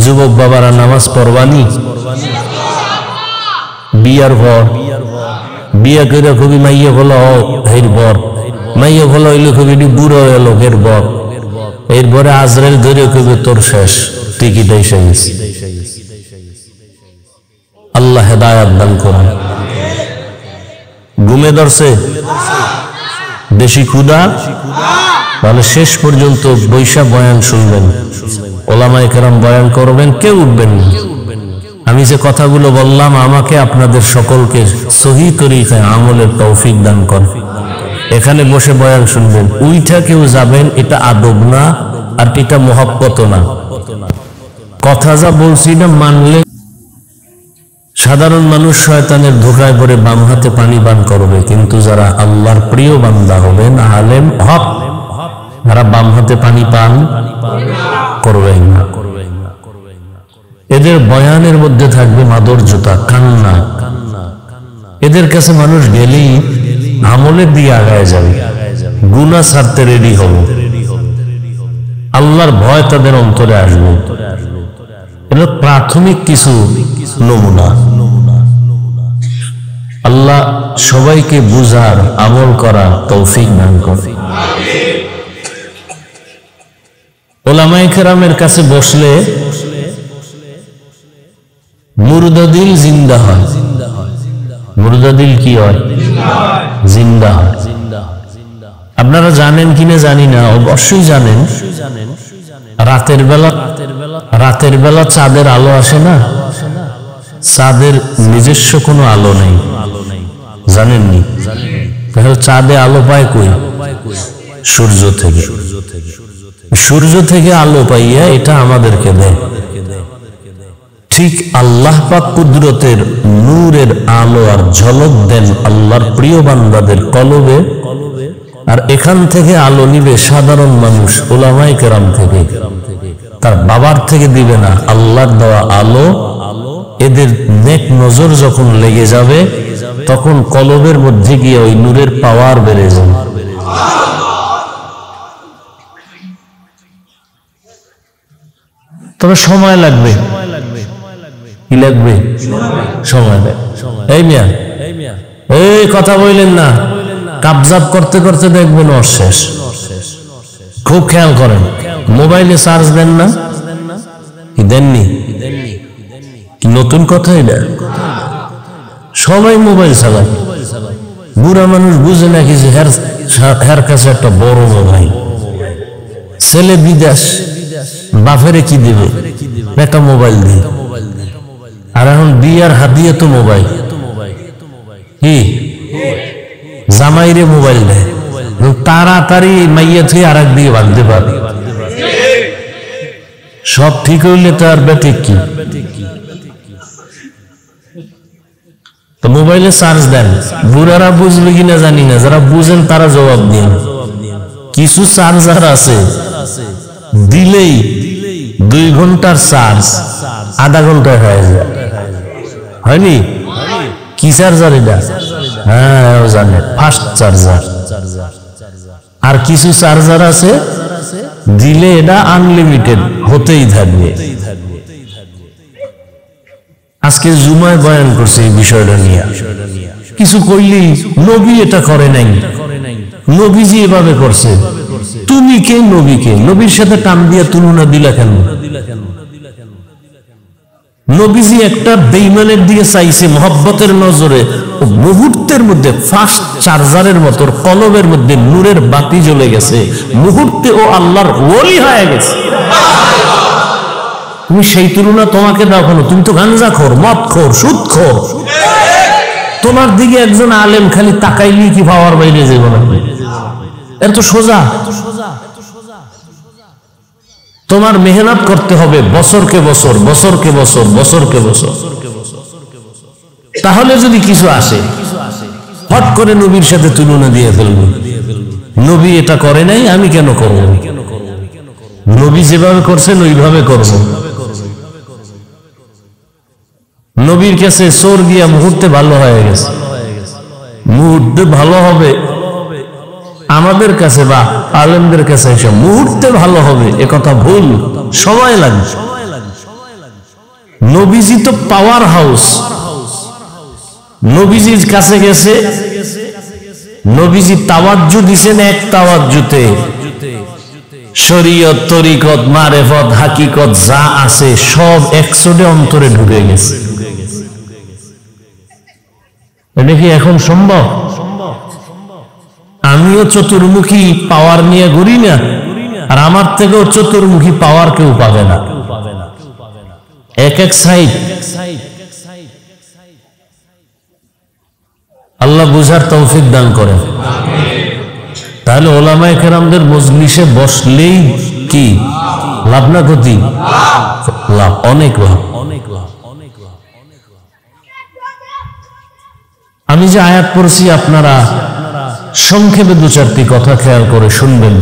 যুবক বাবারা নামাজ পড়বানি? বিয়ার ভর, বিয়া করে খুবই মাইয়ে হলো হের ভর, মাইয়া ভালো হইলে কবি বুড়ো হইল লোকের বক, এরপরে আজরাইল ধরে কবি তোর শেষ, টিকিট এসে গেছে। আল্লাহ হেদায়াত দান করুন। ঘুমে ধরছে, বেশি ক্ষুধা, তাহলে শেষ পর্যন্ত বৈশা বয়ান শুনবেন, ওলামায়ে কেরাম বয়ান করবেন, কেউ উঠবেন না। আমি যে কথাগুলো বললাম আমাকে আপনাদের সকলকে সহি তরিকায় আমলের তৌফিক দান করেন। এখানে বসে বয়ান শুনবেন, উইঠা কেউ যাবেন, এটা আদব না, আর এটা মহব্বত না। কথা যা বলছি না মানলে সাধারণ মানুষ শয়তানের ধোঁকায় পড়ে বাম হাতে পানি পান করবে, কিন্তু যারা আল্লাহর প্রিয় বান্দা হবেন, আলেম হক, যারা বাম হাতে পানি পান করবেন না। এদের বয়ানের মধ্যে থাকবে মাধুর্যতা, কান্না। এদের কাছে মানুষ গেলেই আমলের দিয়ে আগায় যাবে, গুনাহ ছাড়তে রেডি হবে, আল্লাহর ভয় তাদের অন্তরে আসবে। এটা প্রাথমিক কিছু নমুনা। আল্লাহ সবাইকে বুঝার, আমল করার তৌফিক দান করে। ওলামায়ে কেরামের কাছে বসলে মুর্দা দিল জিন্দা হয়। মুর্দা দিল কি হয়? জিন্দা হয়। আপনারা জানেন কিনা জানি না, অবশ্যই জানেন, রাতের বেলা চাঁদের আলো আসে না? চাঁদের নিজস্ব কোনো আলো নেই, জানেননি? তাহলে চাঁদে আলো পায় কই? সূর্য থেকে। সূর্য থেকে আলো পাইয়া এটা আমাদেরকে দেয়। ঠিক আল্লাহ পাক কুদরতের নূরের আলো আর ঝলক দেন আল্লাহর প্রিয় বান্দাদের কলবে, আর এখান থেকে আলো নিবে সাধারণ মানুষ, উলামায়ে কেরাম থেকে, তার বাবার থেকে দিবে না। আল্লাহর দেওয়া আলো এদের নেক নজর যখন লেগে যাবে, তখন কলবের মধ্যে গিয়ে ওই নূরের পাওয়ার বেড়ে যাবে। তবে সময় লাগবে। কি লাগবে? সময় লাগবে। এই মিয়া, এই কথা বললেন না, কাবজাব করতে করতে দেখবেন ওর শেষ। খুব খেয়াল করেন, মোবাইলে চার্জ দেন না? কি দেননি? নতুন কথা এটা? সবাই মোবাইল চালায়। বুড়া মানুষ বুঝে নাকি যে হের কাছে একটা বড় মোবাইল, ছেলে বিদেশ, বাপেরে কি দেবে? একটা মোবাইল দিয়ে। আর এখন বিয়ার হাদিয়া তো মোবাইল, কি জামাইরে মোবাইল দেয়, তাড়াতাড়ি মাইয়া থেকে আর এক দিকে বাঁধতে পারে। সব ঠিক হইলে তো আর বেঠিক কি? তো মোবাইলে চার্জ দেন, বুড়ারা বুঝবে কিনা জানি না, যারা বুঝেন তারা জবাব দিন। কিছু চার্জার আছে দিলেই 2 ঘন্টার চার্জ আধা ঘন্টায় হয়ে যায়, হয়নি? কি চার্জার এটা? হ্যাঁ জানে, ফাস্ট চার্জার। আর কিছু চার্জার আছে দিলে এটা আনলিমিটেড হতেই থাকবে। আজকে জুমায় বয়ান করছে এই বিষয়টা নিয়ে, কিছু কইলি নবী এটা করে নাই, নবীজি এভাবে করছে। তুমি কে নবীকে? নবীর সাথে টান দিয়া তুলনা দিলা কেন? নবীজি একটা বেঈমানের দিকে চাইছে মহব্বতের নজরে, মুহূর্তের মধ্যে ফাস্ট চার্জারের মতো কলবের মধ্যে নূরের বাতি জ্বলে গেছে, মুহূর্তে ও আল্লাহর ওলি হয়ে গেছে। তুমি সেই তুলনা তোমাকে দাও কেন? তুমি তো গাঞ্জাখোর, মদখোর, সুদখোর। তোমার দিকে একজন আলেম খালি তাকাইলি কি পাওয়ার বাইরে যাবে না? এর তো সোজা। তোমার মেহনত করতে হবে বছরকে বছর, বছরকে বছর, বছরকে বছর, তাহলে যদি কিছু আসে হট করে নবীর সাথে তুলনা দিয়ে ফেলবো। নবী এটা করে নাই, আমি কেন করব? নবী যেভাবে করছেন ওইভাবে করব। নবীর কাছে চোর গিয়া মুহূর্তে ভালো হয়ে গেছে, মুহূর্তে ভালো হবে। আমাদের কাছে বা আলেমদের কাছে এসে মুহূর্তে ভালো হবে এ কথা ভুল, সময় লাগবে। নবীজি তো পাওয়ার হাউস, নবীজির কাছে গেছে নবীজি তাওয়াজ্জু দিছেন এক তাওয়াজ্জুতে, শরীয়ত, তরিকত, মারেফত, হাকিকত যা আছে সব একশোটে অন্তরে ঢুকে গেছে। এটা কি এখন সম্ভব? আমিও চতুর্মুখী পাওয়ার নিয়ে ঘুরি না, আর আমার থেকেও চতুর্মুখী পাওয়ার কেউ পাবে না। এক এক সাইড। আল্লাহ বুঝার তৌফিক দান করেন। তাহলে ওলামায়ে কেরামদের মজলিসে বসলেই কি লাভ না ক্ষতি? লাভ, অনেক লাভ। আমি যে আয়াত পড়ছি আপনারা সংক্ষেপে দু চারটি কথা খেয়াল করে শুনবেন।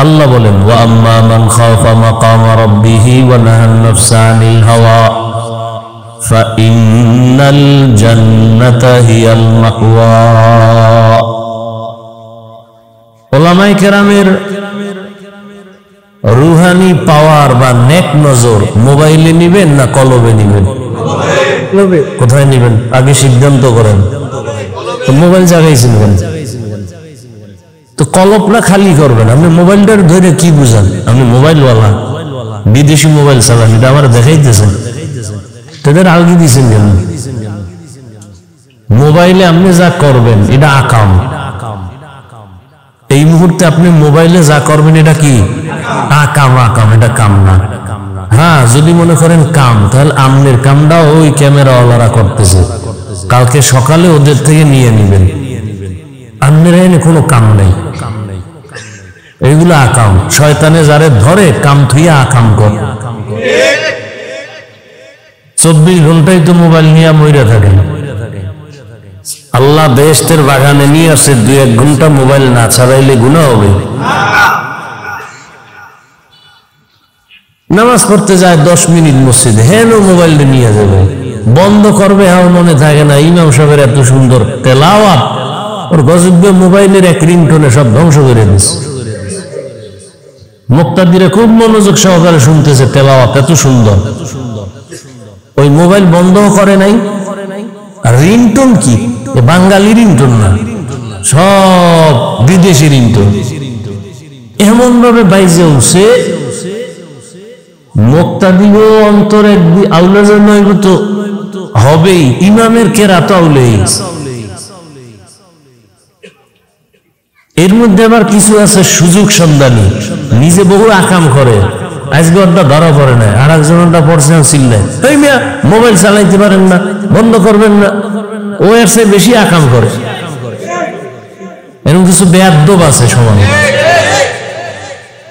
আল্লাহ বলেন, ওয়া আম্মা মান খাফা মাকাম রাব্বিহি ওয়া নাহান নাফসা আনিল হাওয়া ফাইন্নাল জান্নাতা হিয়াল মাওয়া। ওলামায়ে কেরামের রুহানি পাওয়ার বা নেক নজর মোবাইলে নিবেন না কলবে নিবেন? কোথায় নিবেন আগে সিদ্ধান্ত করেন। মোবাইল জাগাইছেন কেন? তো কলপটা খালি করবেন। আপনি মোবাইলটার ধরে কি বুঝান? আপনি মোবাইলওয়ালা, বিদেশি মোবাইল চালান, এটা আমার দেখাইতেছেন, তাদের আলগি দিয়েছেন কেন? মোবাইলে আপনি যা করবেন এটা আকাম। এই মুহূর্তে আপনি মোবাইলে যা করবেন এটা কি আকাম? আকাম, এটা কাম না। হ্যাঁ, যদি মনে করেন কাম, তাহলে আমনের কামটা ওই ক্যামেরাওয়ালারা করতেছে, কালকে সকালে ওদের থেকে নিয়ে নিবেন। আমনের এনে কোনো কাম নেই, এইগুলো আকাম। শয়তানে যারে ধরে কাম থুইয়া আকাম কর। 24 ঘন্টাই তো মোবাইল নিয়ে মইরা থাকেন। আল্লাহ বেহেশতের বাগানে নিয়ে আসে, 2-1 ঘন্টা মোবাইল না ছাড়াইলে গুনাহ হবে। নামাজ পড়তে যায় 10 মিনিট মসজিদে, হেন মোবাইলটা নিয়ে যাবে, বন্ধ করবে, হাও মনে থাকে না। ইমাম সাহেবের এত সুন্দর তেলাওয়াত, ওর গজবে মোবাইলের এক রিংটোনে সব ধ্বংস করে দিচ্ছে। মুক্তাদিরা খুব মনোযোগ সহকারে শুনতেছে, তেলাওয়াত এত সুন্দর, ওই মোবাইল বন্ধ করে নাই। আর রিংটোন কি বাঙালি রিংটোন না, সব বিদেশি রিংটোন। এমন ভাবে বাইজে উঠছে, মুক্তাদিও অন্তর একদিন আউলা যেন তো হবেই, ইমামের কেরাত আউলেই। এর মধ্যে আবার কিছু আছে সুযোগ সন্ধানী, নিজে বহু আকাম করে। আজকে ওটা ধরা পড়ে না, আর একজনটা পড়ছে চিল্লায়, এই মিয়া মোবাইল চালাইতে পারেন না, বন্ধ করবেন না। ও এর চেয়ে বেশি আকাম করে। এরকম কিছু বেয়াদব আছে সমাজে।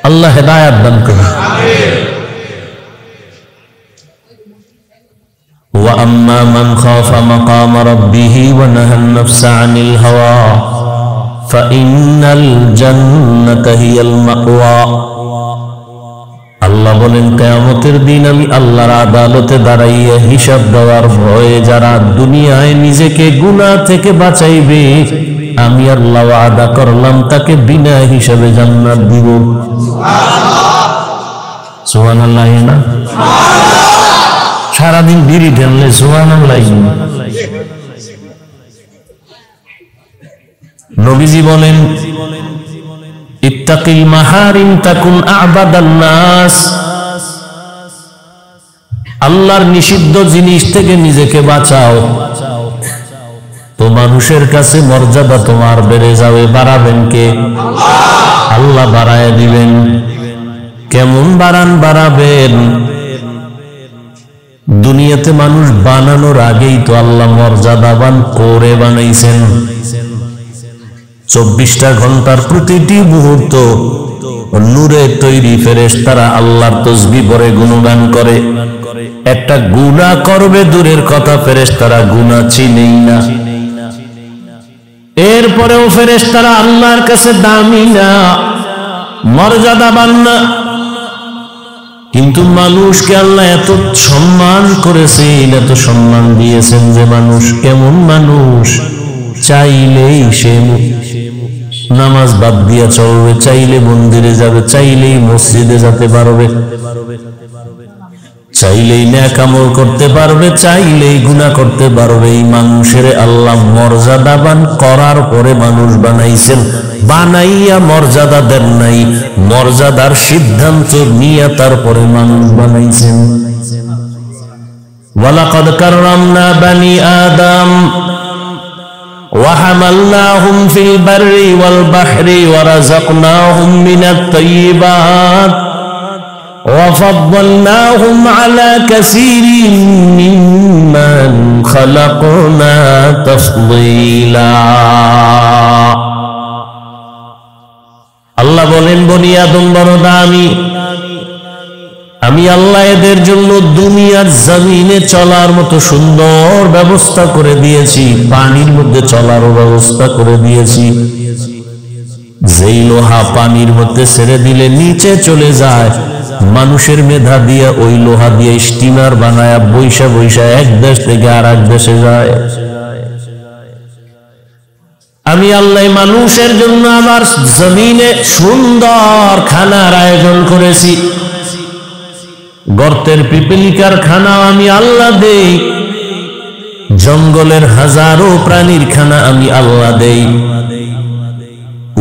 আল্লাহ হেদায়াত দান করুন। ওয়া আম্মা মান খাফা মাকাম রাব্বিহি ওয়া নাহান নাফসা আনিল হাওয়া ফাইন্নাল জান্নাতা হিয়াল মাওয়া। আল্লাহ বলেন, কিয়ামতের দিন আমি আল্লাহর আদালতে দাঁড়াইয়া হিসাব দেওয়ার ভয়ে যারা দুনিয়ায় নিজেকে গুনাহ থেকে বাঁচাইবে, আমি আল্লাহ ওয়াদা করলাম তাকে বিনা হিসাবে জান্নাত দিব। সুবহানাল্লাহ। না সারাদিন বিড়ি ঢেললে সুবহানাল্লাহ। নবীজি বলেন, ইত্তাকিল মাহারিম তাকুন আ'বাদান নাস। আল্লাহর নিষিদ্ধ জিনিস থেকে নিজেকে বাঁচাও, তো মানুষের কাছে মর্যাদা তোমার বেড়ে যাবে। বাড়াবেন কে? আল্লাহ বাড়ায় দিবেন। কেমন বাড়াবেন? দুনিয়াতে মানুষ বানানোর আগেই তো আল্লাহ মর্যাদাবান করে বানাইছেন। 24টা ঘন্টার প্রতিটি মুহূর্ত নূরে তৈরি ফেরেশতারা আল্লাহর তাসবিহ পড়ে গুণগান করে। একটা গুনাহ করবে দূরের কথা, ফেরেশতারা গুনাহ চিনেই না। এরপরেও ফেরেশতারা আল্লাহর কাছে দামি না, মর্যাদাবান না। কিন্তু মানুষকে আল্লাহ এত সম্মান করেছেন, এত সম্মান দিয়েছেন যে মানুষ কেমন মানুষ, চাইলেই সে নামাজ বাদ দিয়া চলবে, চাইলে মন্দিরে যাবে, চাইলেই মসজিদে যেতে পারবে, চাইলেই নেক আমল করতে পারবে, চাইলেই গুনাহ করতে পারবে। এই মানুষের আল্লাহ মর্যাদাবান করার পরে মানুষ বানাইছেন, বানাইয়া মর্যাদা দেন নাই, মর্যাদার সিদ্ধান্ত নিয়ে তারপরে মানুষ বানাইছেন। ওয়ালাকাদ কাররামনা বানি আদম وحملناهم في البر والبحر ورزقناهم من الطيبات وفضلناهم على كثير ممن خلقنا تفضيلا। আল্লাহ বলেন, বনি আদম বড় দামি, আমি আল্লাহ এদের জন্য দুনিয়ার জমিনে চলার মতো সুন্দর ব্যবস্থা করে দিয়েছি, পানির মধ্যে চলারও ব্যবস্থা করে দিয়েছি। যেই লোহা পানির মধ্যে ছেড়ে দিলে নিচে চলে যায়, মানুষের মেধা দিয়ে ওই লোহা দিয়ে স্টিমার বানায়া বৈশা বৈশা এক দেশ থেকে আর এক দেশে যায়। আমি আল্লাহ মানুষের জন্য আমার জমিনে সুন্দর খানার আয়োজন করেছি। গর্তের পিপিলিকার খানা আমি আল্লাহ দেই, জঙ্গলের হাজারো প্রাণীর খানা আমি আল্লাহ দেই,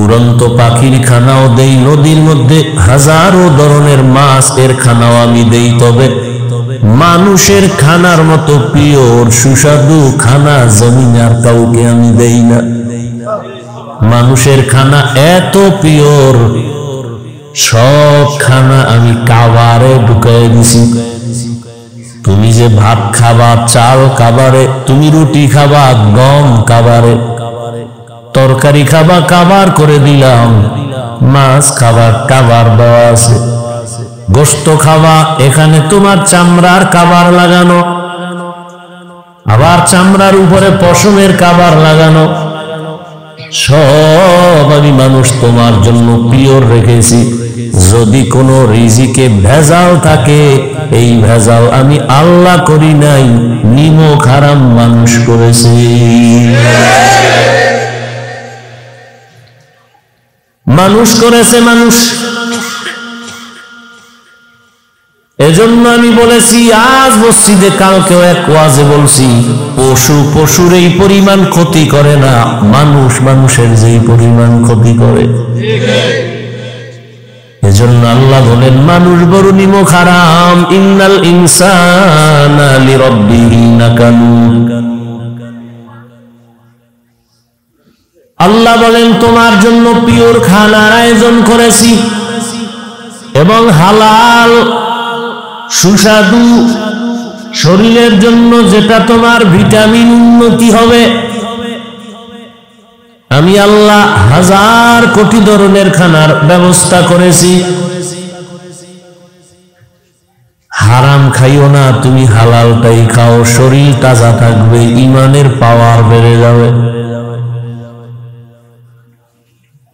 উড়ন্ত পাখির খানাও দেই, নদীর মধ্যে হাজারো ধরনের মাছ এর খানাও আমি দেই। তবে মানুষের খানার মতো পিওর সুস্বাদু খানা জমিন আর কাউকে আমি দেই না। মানুষের খানা এত পিওর, সব খানা আমি কাবারে ঢুকাই দিছি। তুমি যে ভাত খাবা চাল কাবারে, তুমি রুটি খাবা গম কাবারে, তরকারি খাবা কাবার করে দিলাম, মাছ খাবা কাবার দেওয়া আছে, গোশত খাবা এখানে তোমার চামড়ার কাবার লাগানো, আবার চামড়ার উপরে পশমের কাবার লাগানো। সব আমি মানুষ তোমার জন্য পিওর রেখেছি। যদি কোনো রিজিকে ভেজাল থাকে, এই ভেজাল আমি আল্লাহ করি নাই, নিমক হারাম মানুষ করেছে। মানুষ করেছে মানুষ। এজন্য আমি বলেছি, আজ মসজিদে কালকেও এক ওয়াজে বলছি, পশু পশুর এই পরিমাণ ক্ষতি করে না, মানুষ মানুষের যেই পরিমাণ ক্ষতি করে। এজন্য আল্লাহ বলেন, মানুষ বড় নিমক হারাম। ইন্নাল ইনসানা লিরাব্বিহি লাকানুদ। আল্লাহ বলেন, তোমার জন্য পিওর খানার আয়োজন করেছি এবং হালাল সুস্বাদু, শরীরের জন্য যেটা তোমার ভিটামিন উন্নতি হবে। আমি আল্লাহ হাজার কোটি ধরনের খানার ব্যবস্থা করেছি। হারাম খাইও না, তুমি হালালটাই খাও, শরীর তাজা থাকবে, ইমানের পাওয়ার বেড়ে যাবে।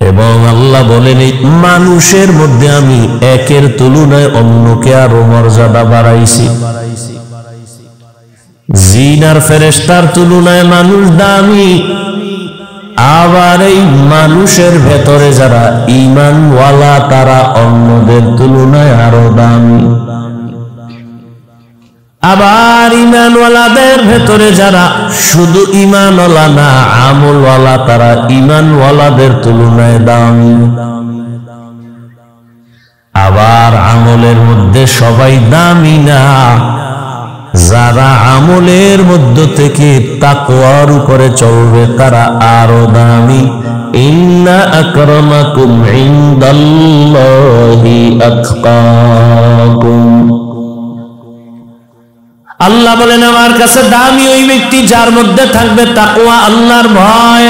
এবং আল্লাহ বলেন, এই মানুষের মধ্যে আমি একের তুলনায় অন্যকে আরো মর্যাদা বাড়াইছি। জিন আর ফেরেশতার তুলনায় মানুষ দামি। আবার এই মানুষের ভেতরে যারা ঈমানওয়ালা, তারা অন্যদের তুলনায় আরো দামি। আবার ঈমানওয়ালাদের ভেতরে যারা শুধু ঈমানওয়ালা না, আমলওয়ালা, তারা ঈমানওয়ালাদের তুলনায় দামি। আবার আমলের মধ্যে সবাই দামি না, যারা আমলের মধ্য থেকে তাকওয়ার উপরে চলবে তারা আরো দামি। ইন্না আকরামাকুম ইনদাল্লাহি আতকাকুম। আল্লাহ বলেন, আমার কাছে দামি ওই ব্যক্তি যার মধ্যে থাকবে তাকওয়া, আল্লাহর ভয়।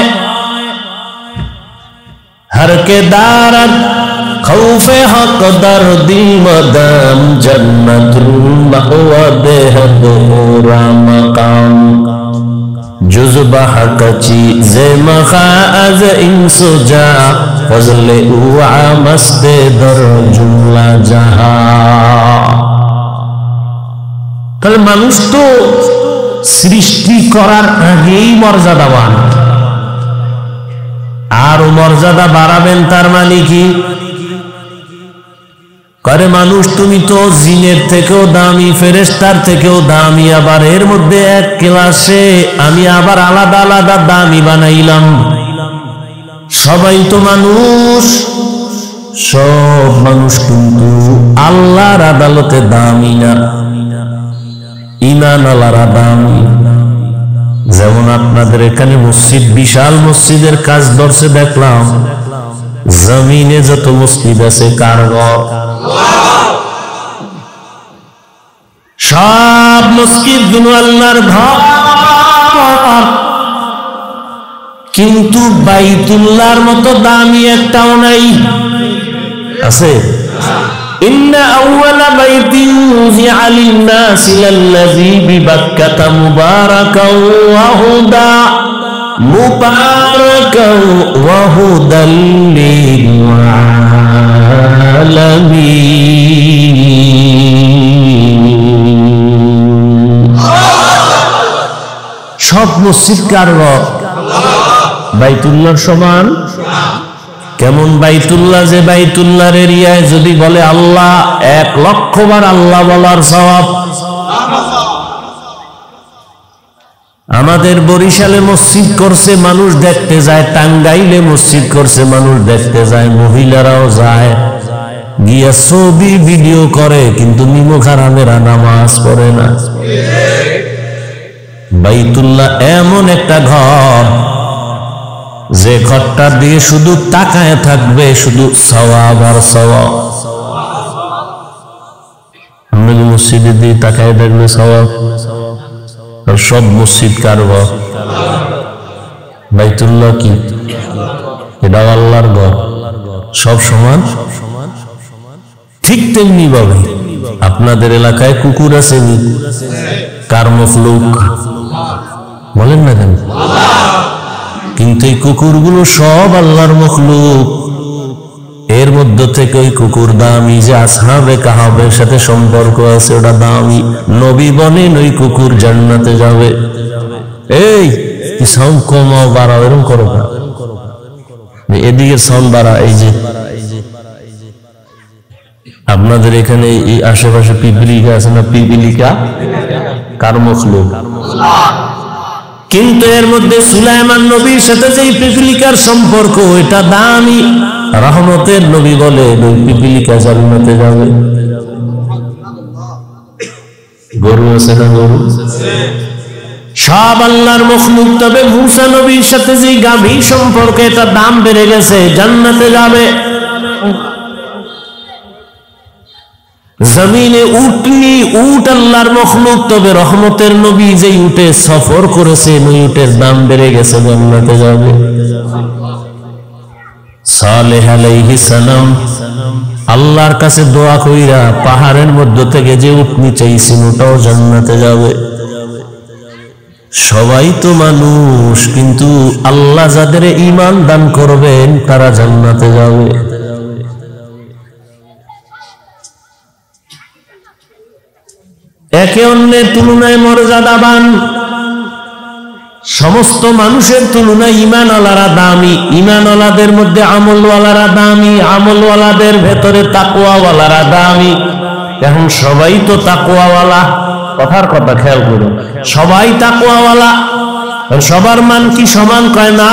हर के दारत खौफे हक दर्दी मदम जन्नतुल मअवा बेहदूरा मकाम जुज़बा हकची जे मखा अज इंसुजा फजले उआ मस्ते दर जुमला जहा। তাহলে মানুষ তো সৃষ্টি করার আগেই মর্যাদাবান, আরো মর্যাদা বাড়াবেন। তার মানে কি? করে মানুষ তুমি তো জিনের থেকেও দামি, ফেরেশতার থেকেও দামি, আবার এর মধ্যে এক ক্লাসে আমি আবার আলাদা আলাদা দামি বানাইলাম। সবাই তো মানুষ, সব মানুষ কিন্তু আল্লাহর আদালতে দামি না, ঈমান আল্লাহর দামি। যেমন আপনাদের এখানে মসজিদ, বিশাল মসজিদের কাজ ধরছে দেখলাম, জমিনে যত মসজিদ আছে কার ঘর? সব মসজিদ গুলো আল্লাহর ঘর, কিন্তু বাইতুল্লাহর মতো দামি একটাও নাই। আছে? ইন্না আউওয়ালা বাইতিন উযিআ লিন-নাসি লাল্লাযী বিবাক্কাতা মুবারাকাও ওয়া হুদা মুবারাকাও ওয়া হুদাল লিল-আলামিন। সব মসজিদ কার ঘর? বাইতুল্লাহর সমান? কেমন বাইতুল্লাহ? যে বাইতুল্লাহর এরিয়ায় যদি বলে আল্লাহ, 1,00,000 বার আল্লাহ বলার সওয়াব। আমাদের বরিশালে মসজিদ করছে, মানুষ দেখতে যায়। টাঙ্গাইলে মসজিদ করছে, মানুষ দেখতে যায়। মহিলারাও যায়, গিয়া ছবি ভিডিও করে, কিন্তু নিমক হারামেরা নামাজ পড়ে না। বাইতুল্লাহ এমন একটা ঘর, যে ঘরটা দিয়ে শুধু তাকায় থাকবে, শুধু সওয়াব আর সওয়াব। আমরা মসজিদে দিয়ে তাকায় থাকবে সওয়াব। আর সব মসজিদ কার ঘর? বাইতুল্লাহ কি? এটা আল্লাহর ঘর। সব সমান? ঠিক তেমনি ভাবে আপনাদের এলাকায় কুকুর আছে, কার মখলুক? বলেন না কেন? কিন্তু এই কুকুরগুলো সব আল্লাহর মখলুক। এর মধ্য থেকে ওই কুকুর দামি, যে আসহাবে কাহাবের সাথে সম্পর্ক আছে, ওটা দামি। নবী বলেন ওই কুকুর জান্নাতে যাবে। এই সাউন্ড কমাও, বাড়াও, এরকম করো না। এদিকে সাউন্ড বাড়া। এই যে আপনাদের এখানে এই আশেপাশে পিপিলিকা আছে না? পিপিলিকা কার মখলুক? কিন্তু এর মধ্যে সুলাইমান নবীর সাথে যে পিপিলিকার সম্পর্ক, এটা দামি। রহমতের নবী বলে ওই পিপিলিকা জান্নাতে যাবে। গরু আছে না? গরু সব আল্লাহর মখলুক। তবে মুসা নবীর সাথে যে গাভী সম্পর্ক, এটা দাম বেড়ে গেছে, জান্নাতে যাবে। জমিনে উটনি, উট আল্লাহর মখলুক। তবে রহমতের নবী যে উটে সফর করেছেন, ওই উটের দাম বেড়ে গেছে, জান্নাতে যাবে। সালেহ আলাইহিস সালাম আল্লাহর কাছে দোয়া কইরা পাহাড়ের মধ্য থেকে যে উটনি চাইছেন, ওটাও জান্নাতে যাবে। সবাই তো মানুষ, কিন্তু আল্লাহ যাদের ঈমান দান করবেন, তারা জান্নাতে যাবে। একে অন্যের তুলনায় মর্যাদাবান। সমস্ত মানুষের তুলনায় ঈমানওয়ালারা দামি। ঈমানওয়ালাদের মধ্যে আমলওয়ালারা দামি, আমলওয়ালাদের ভেতরে তাকওয়াওয়ালারা দামি। এখন সবাই তো তাকওয়াওয়ালা, কথার কথা খেয়াল করুন, সবাই তাকওয়াওয়ালা। সবার মান কি সমান? কয় না।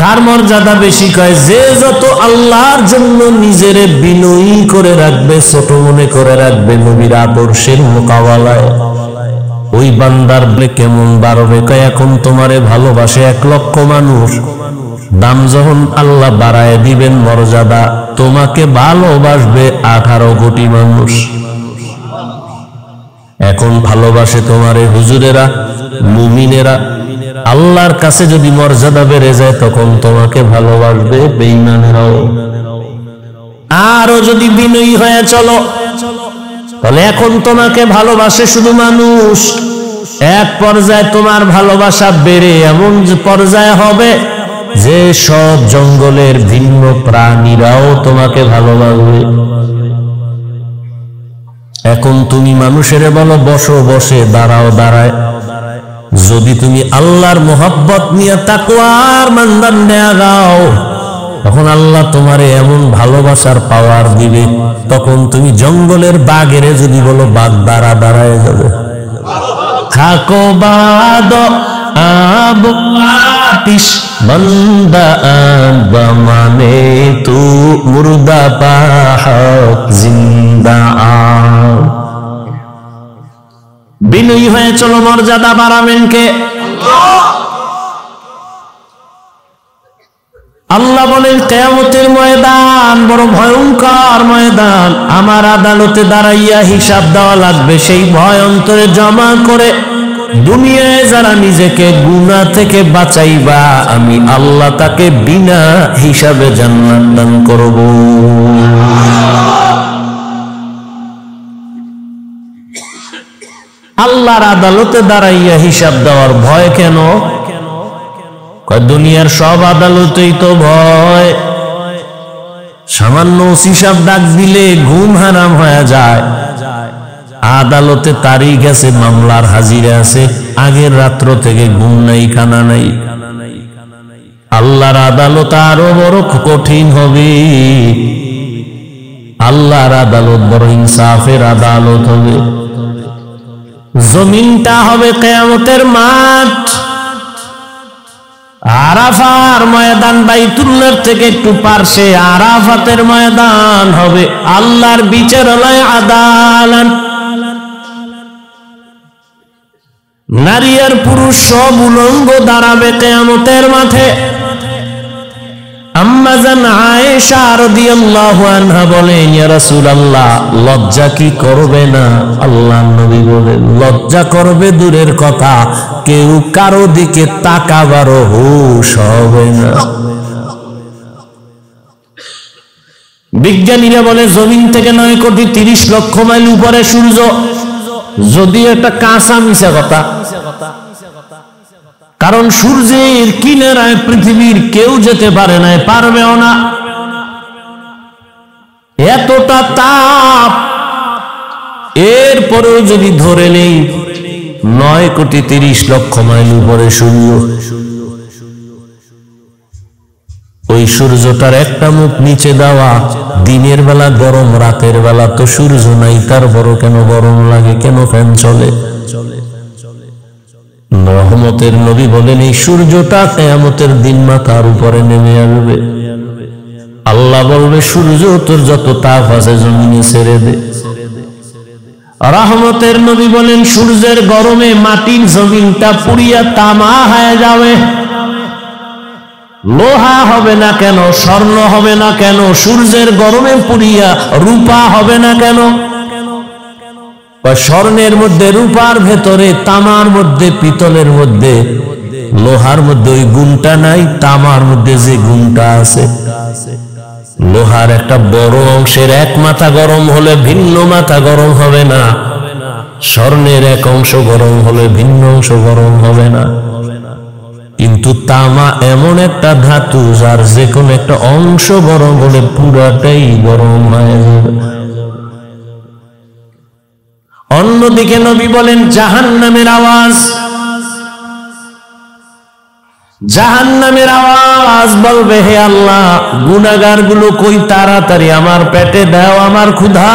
কার মর্যাদা বেশি? কয় যে যত আল্লাহর জন্য নিজের বিনয়ী করে রাখবে, ছোট মনে করে রাখবে, নবীর আদর্শের মোকাবেলায়, ওই বান্দার কেমন বাড়বে। কয় এখন তোমারে ভালোবাসে 1,00,000 মানুষ, দাম যখন আল্লাহ বাড়ায় দিবেন মর্যাদা, তোমাকে ভালোবাসবে 18 কোটি মানুষ। এখন ভালোবাসে তোমারে হুজুরেরা, মুমিনেরা। আল্লাহর কাছে যদি মর্যাদা বেড়ে যায়, তখন তোমাকে ভালোবাসবে বেঈমানেরাও। আরো যদি বিনয়ী হয়ে চলো, তাহলে এখন তোমাকে ভালোবাসে শুধু মানুষ। এক পর্যায়ে তোমার ভালোবাসা বেড়ে এমন পর্যায়ে হবে যে সব জঙ্গলের ভিন্ন প্রাণীরাও তোমাকে ভালোবাসবে। এখন তুমি মানুষের বলো বসো বসে, দাঁড়াও দাঁড়ায়। যদি তুমি আল্লাহর মোহাব্বত নিয়ে তাকওয়ার মানদণ্ডে আগাও, তখন আল্লাহ তোমারে এমন ভালোবাসার পাওয়ার দিবে, তখন তুমি জঙ্গলের বাঘেরে যদি বলো বাঘ দাঁড়ায় যাবে। থাকো বাদ আব আতিশ বন্দা আবা মানে তু মুর্দা পাহক জিন্দা আ। বিনয়ী হয়ে চলো, মর্যাদা বাড়াবেন কে? আল্লাহ বলেন কিয়ামতের ময়দান বড় ভয়ঙ্কর ময়দান, আমার আদালতে দাঁড়াইয়া হিসাব দেওয়া লাগবে। সেই ভয় অন্তরে জমা করে দুনিয়ায় যারা নিজেকে গুনাহ থেকে বাঁচাইবা, আমি আল্লাহ তাকে বিনা হিসাবে জান্নাত দান করব। আল্লাহর আদালতে দাঁড়াইয়া হিসাব দেওয়ার ভয় কেন? দুনিয়ার সব আদালতেই তো ভয়। সামান্য হিসাব ডাক দিলে ঘুম হারাম হয়ে যায়। আদালতে তারিখ আছে, মামলার হাজিরা আছে, আগের রাত্র থেকে ঘুম নাই, খানা নাই। আল্লাহর আদালত আরো বড় কঠিন হবে। আল্লাহর আদালত বড় ইনসাফের আদালত হবে। জমিনটা হবে কিয়ামতের মাঠ। আরাফার ময়দান বাইতুল্লাহ থেকে একটু পার্শ্বে আরাফাতের ময়দান হবে। আল্লাহর বিচারালয় আদালত। নারী আর পুরুষ সব উলঙ্গ দাঁড়াবে কিয়ামতের মাঠে। আম্মা জান আয়েশা রাদিয়াল্লাহু আনহা বলেন, ইয়া রাসূলুল্লাহ, লজ্জা কি করবে না? আল্লাহর নবী বলেন, লজ্জা করবে দূরের কথা, কেউ কারো দিকে তাকাবারও হুঁশ হবে না। বিজ্ঞানীরা বলে জমিন থেকে 9,30,00,000 মাইল উপরে সূর্য। যদিও একটা কাঁচা মিছা কথা, কারণ সূর্যের কিনারায় পৃথিবীর কেউ যেতে পারে না, পারবেও না। এতটা তাপ, এরপরেও যদি ধরে নেই 9,30,00,000 মাইল উপরে সূর্য, ওই সূর্যটার একটা মুখ নিচে দেওয়া, দিনের বেলা গরম, রাতের বেলা তো সূর্য নাই, তারপরও কেন গরম লাগে? কেন ফ্যান চলে? রহমতের নবী বলেন, এই সূর্যটা কিয়ামতের দিন মাথার উপরে নেমে আসবে। আল্লাহ বলবে, সূর্য তোর যত তাপ আছে জমিনে ছেড়ে দে। রহমতের নবী বলেন, সূর্যের গরমে মাটির জমিনটা পুড়িয়া তামা হয়ে যাবে। লোহা হবে না কেন? স্বর্ণ হবে না কেন? সূর্যের গরমে পুড়িয়া রূপা হবে না কেন? স্বর্ণের মধ্যে, রূপার ভেতরে, তামার মধ্যে, পিতলের মধ্যে, লোহার মধ্যে ওই গুণটা নাই, তামার মধ্যে যে গুণটা আছে। লোহার একটা বড় অংশের এক মাথা গরম হলে ভিন্ন মাথা গরম হবে না, স্বর্ণের এক অংশ গরম হলে ভিন্ন অংশ গরম হবে না। কিন্তু তামা এমন একটা ধাতু, যার যে কোনো একটা অংশ গরম হলে পুরাটাই গরম হয়ে যাবে। অন্যদিকে নবী বলেন, জাহান্নামের আওয়াজ, জাহান্নামের আওয়াজ বলবে, হে আল্লাহ, গুনাহগার গুলো কই, তাড়াতাড়ি আমার পেটে দাও, আমার ক্ষুধা।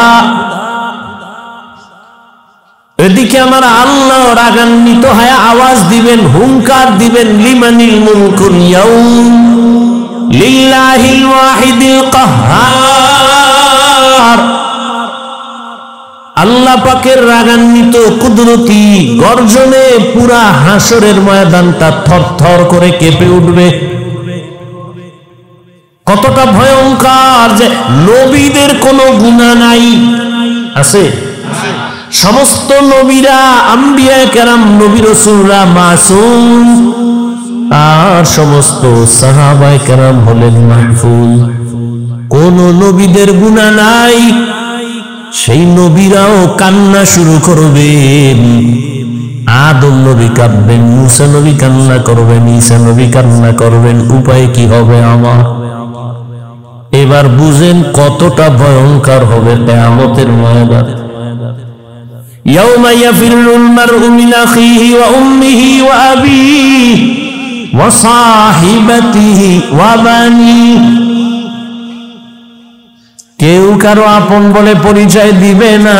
এদিকে আমার আল্লাহ রাগান্বিত হয়ে আওয়াজ দিবেন, হুঙ্কার দিবেন, লিমানিল মুলকুল ইয়াউম লিল্লাহিল ওয়াহিদিল কাহ্হার। আল্লাহ পাকের রাগান্বিত কুদরতি গর্জনে পুরা হাসরের ময়দানটা থরথর করে কেঁপে উঠবে। কতটা ভয়ঙ্কর যে নবীদের কোনো গুনাহ নাই, আছে? সমস্ত নবীরা, আম্বিয়া কেরাম, নবী রাসূলরা মাসুম, আর সমস্ত সাহাবায়ে কেরাম হলেন মাহফুজ। কোন নবীদের গুনাহ নাই। সেই নবীরাও কান্না শুরু করবেন। আদম নবী কাঁদবেন, মুসা নবী কান্না করবেন, ঈসা নবী কান্না করবেন। উপায় কি হবে আমার? এবার বুঝেন কতটা ভয়ঙ্কর হবে কিয়ামতের ময়দান। ইয়াউমা ইয়াফিরুল মারউ মিন আখিহি ওয়া উম্মিহি ওয়া আবিহি ওয়া সাহিবাতিহি ওয়া বানিহি কেউ কারো আপন বলে পরিচয় দিবে না।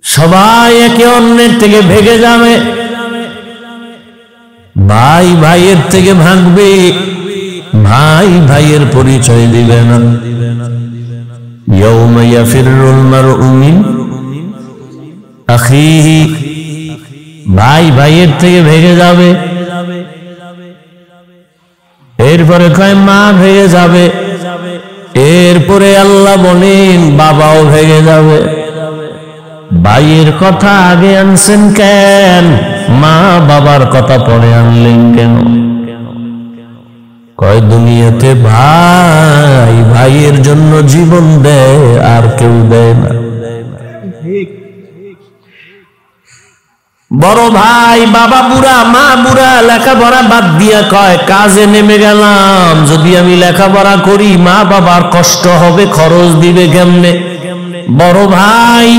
সবাই একে অন্যের থেকে ভেগে যাবে, ভাই ভাইয়ের থেকে ভাগবে, ভাই ভাইয়ের পরিচয় দিবে না। ইয়াউমা ইয়াফিরুল মারউ মিন আখিহি, ভাই ভাইয়ের থেকে ভেগে যাবে। এরপরে কয় মা ভেগে যাবে, এরপরে আল্লাহ বলেন বাবাও ভেগে যাবে। ভাইয়ের কথা আগে আনছেন কেন, মা বাবার কথা পরে আনলেন কেন? কয় দুনিয়াতে ভাই ভাইয়ের জন্য জীবন দেয় আর কেউ দেয় না। বড় ভাই বাবা বুড়া মা বুড়া লেখাপড়া বাদ দিয়া কয় কাজে নেমে গেলাম, যদি আমি লেখাপড়া করি মা বাবার কষ্ট হবে, খরচ দিবে কেমনে? বড় ভাই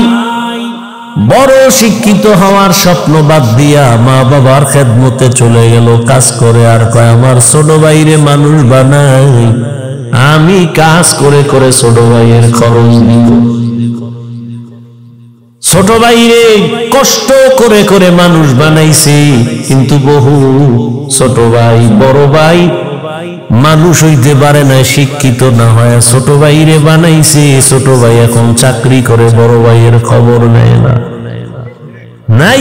বড় শিক্ষিত হওয়ার স্বপ্ন বাদ দিয়া মা বাবার খেদমতে চলে গেল কাজ করে, আর কয় আমার ছোট ভাইরে মানুষ বানাই, আমি কাজ করে করে ছোট ভাইয়ের খরচ দিব। ছোট ভাইরে কষ্ট করে করে মানুষ বানাইছে, কিন্তু বহু ছোট ভাই বড় ভাই মানুষ হইতে পারে না, শিক্ষিত না হয় ছোট ভাইরে বানাইছে। ছোট ভাই এখন চাকরি করে, বড় ভাইয়ের খবর নেয় না। নাই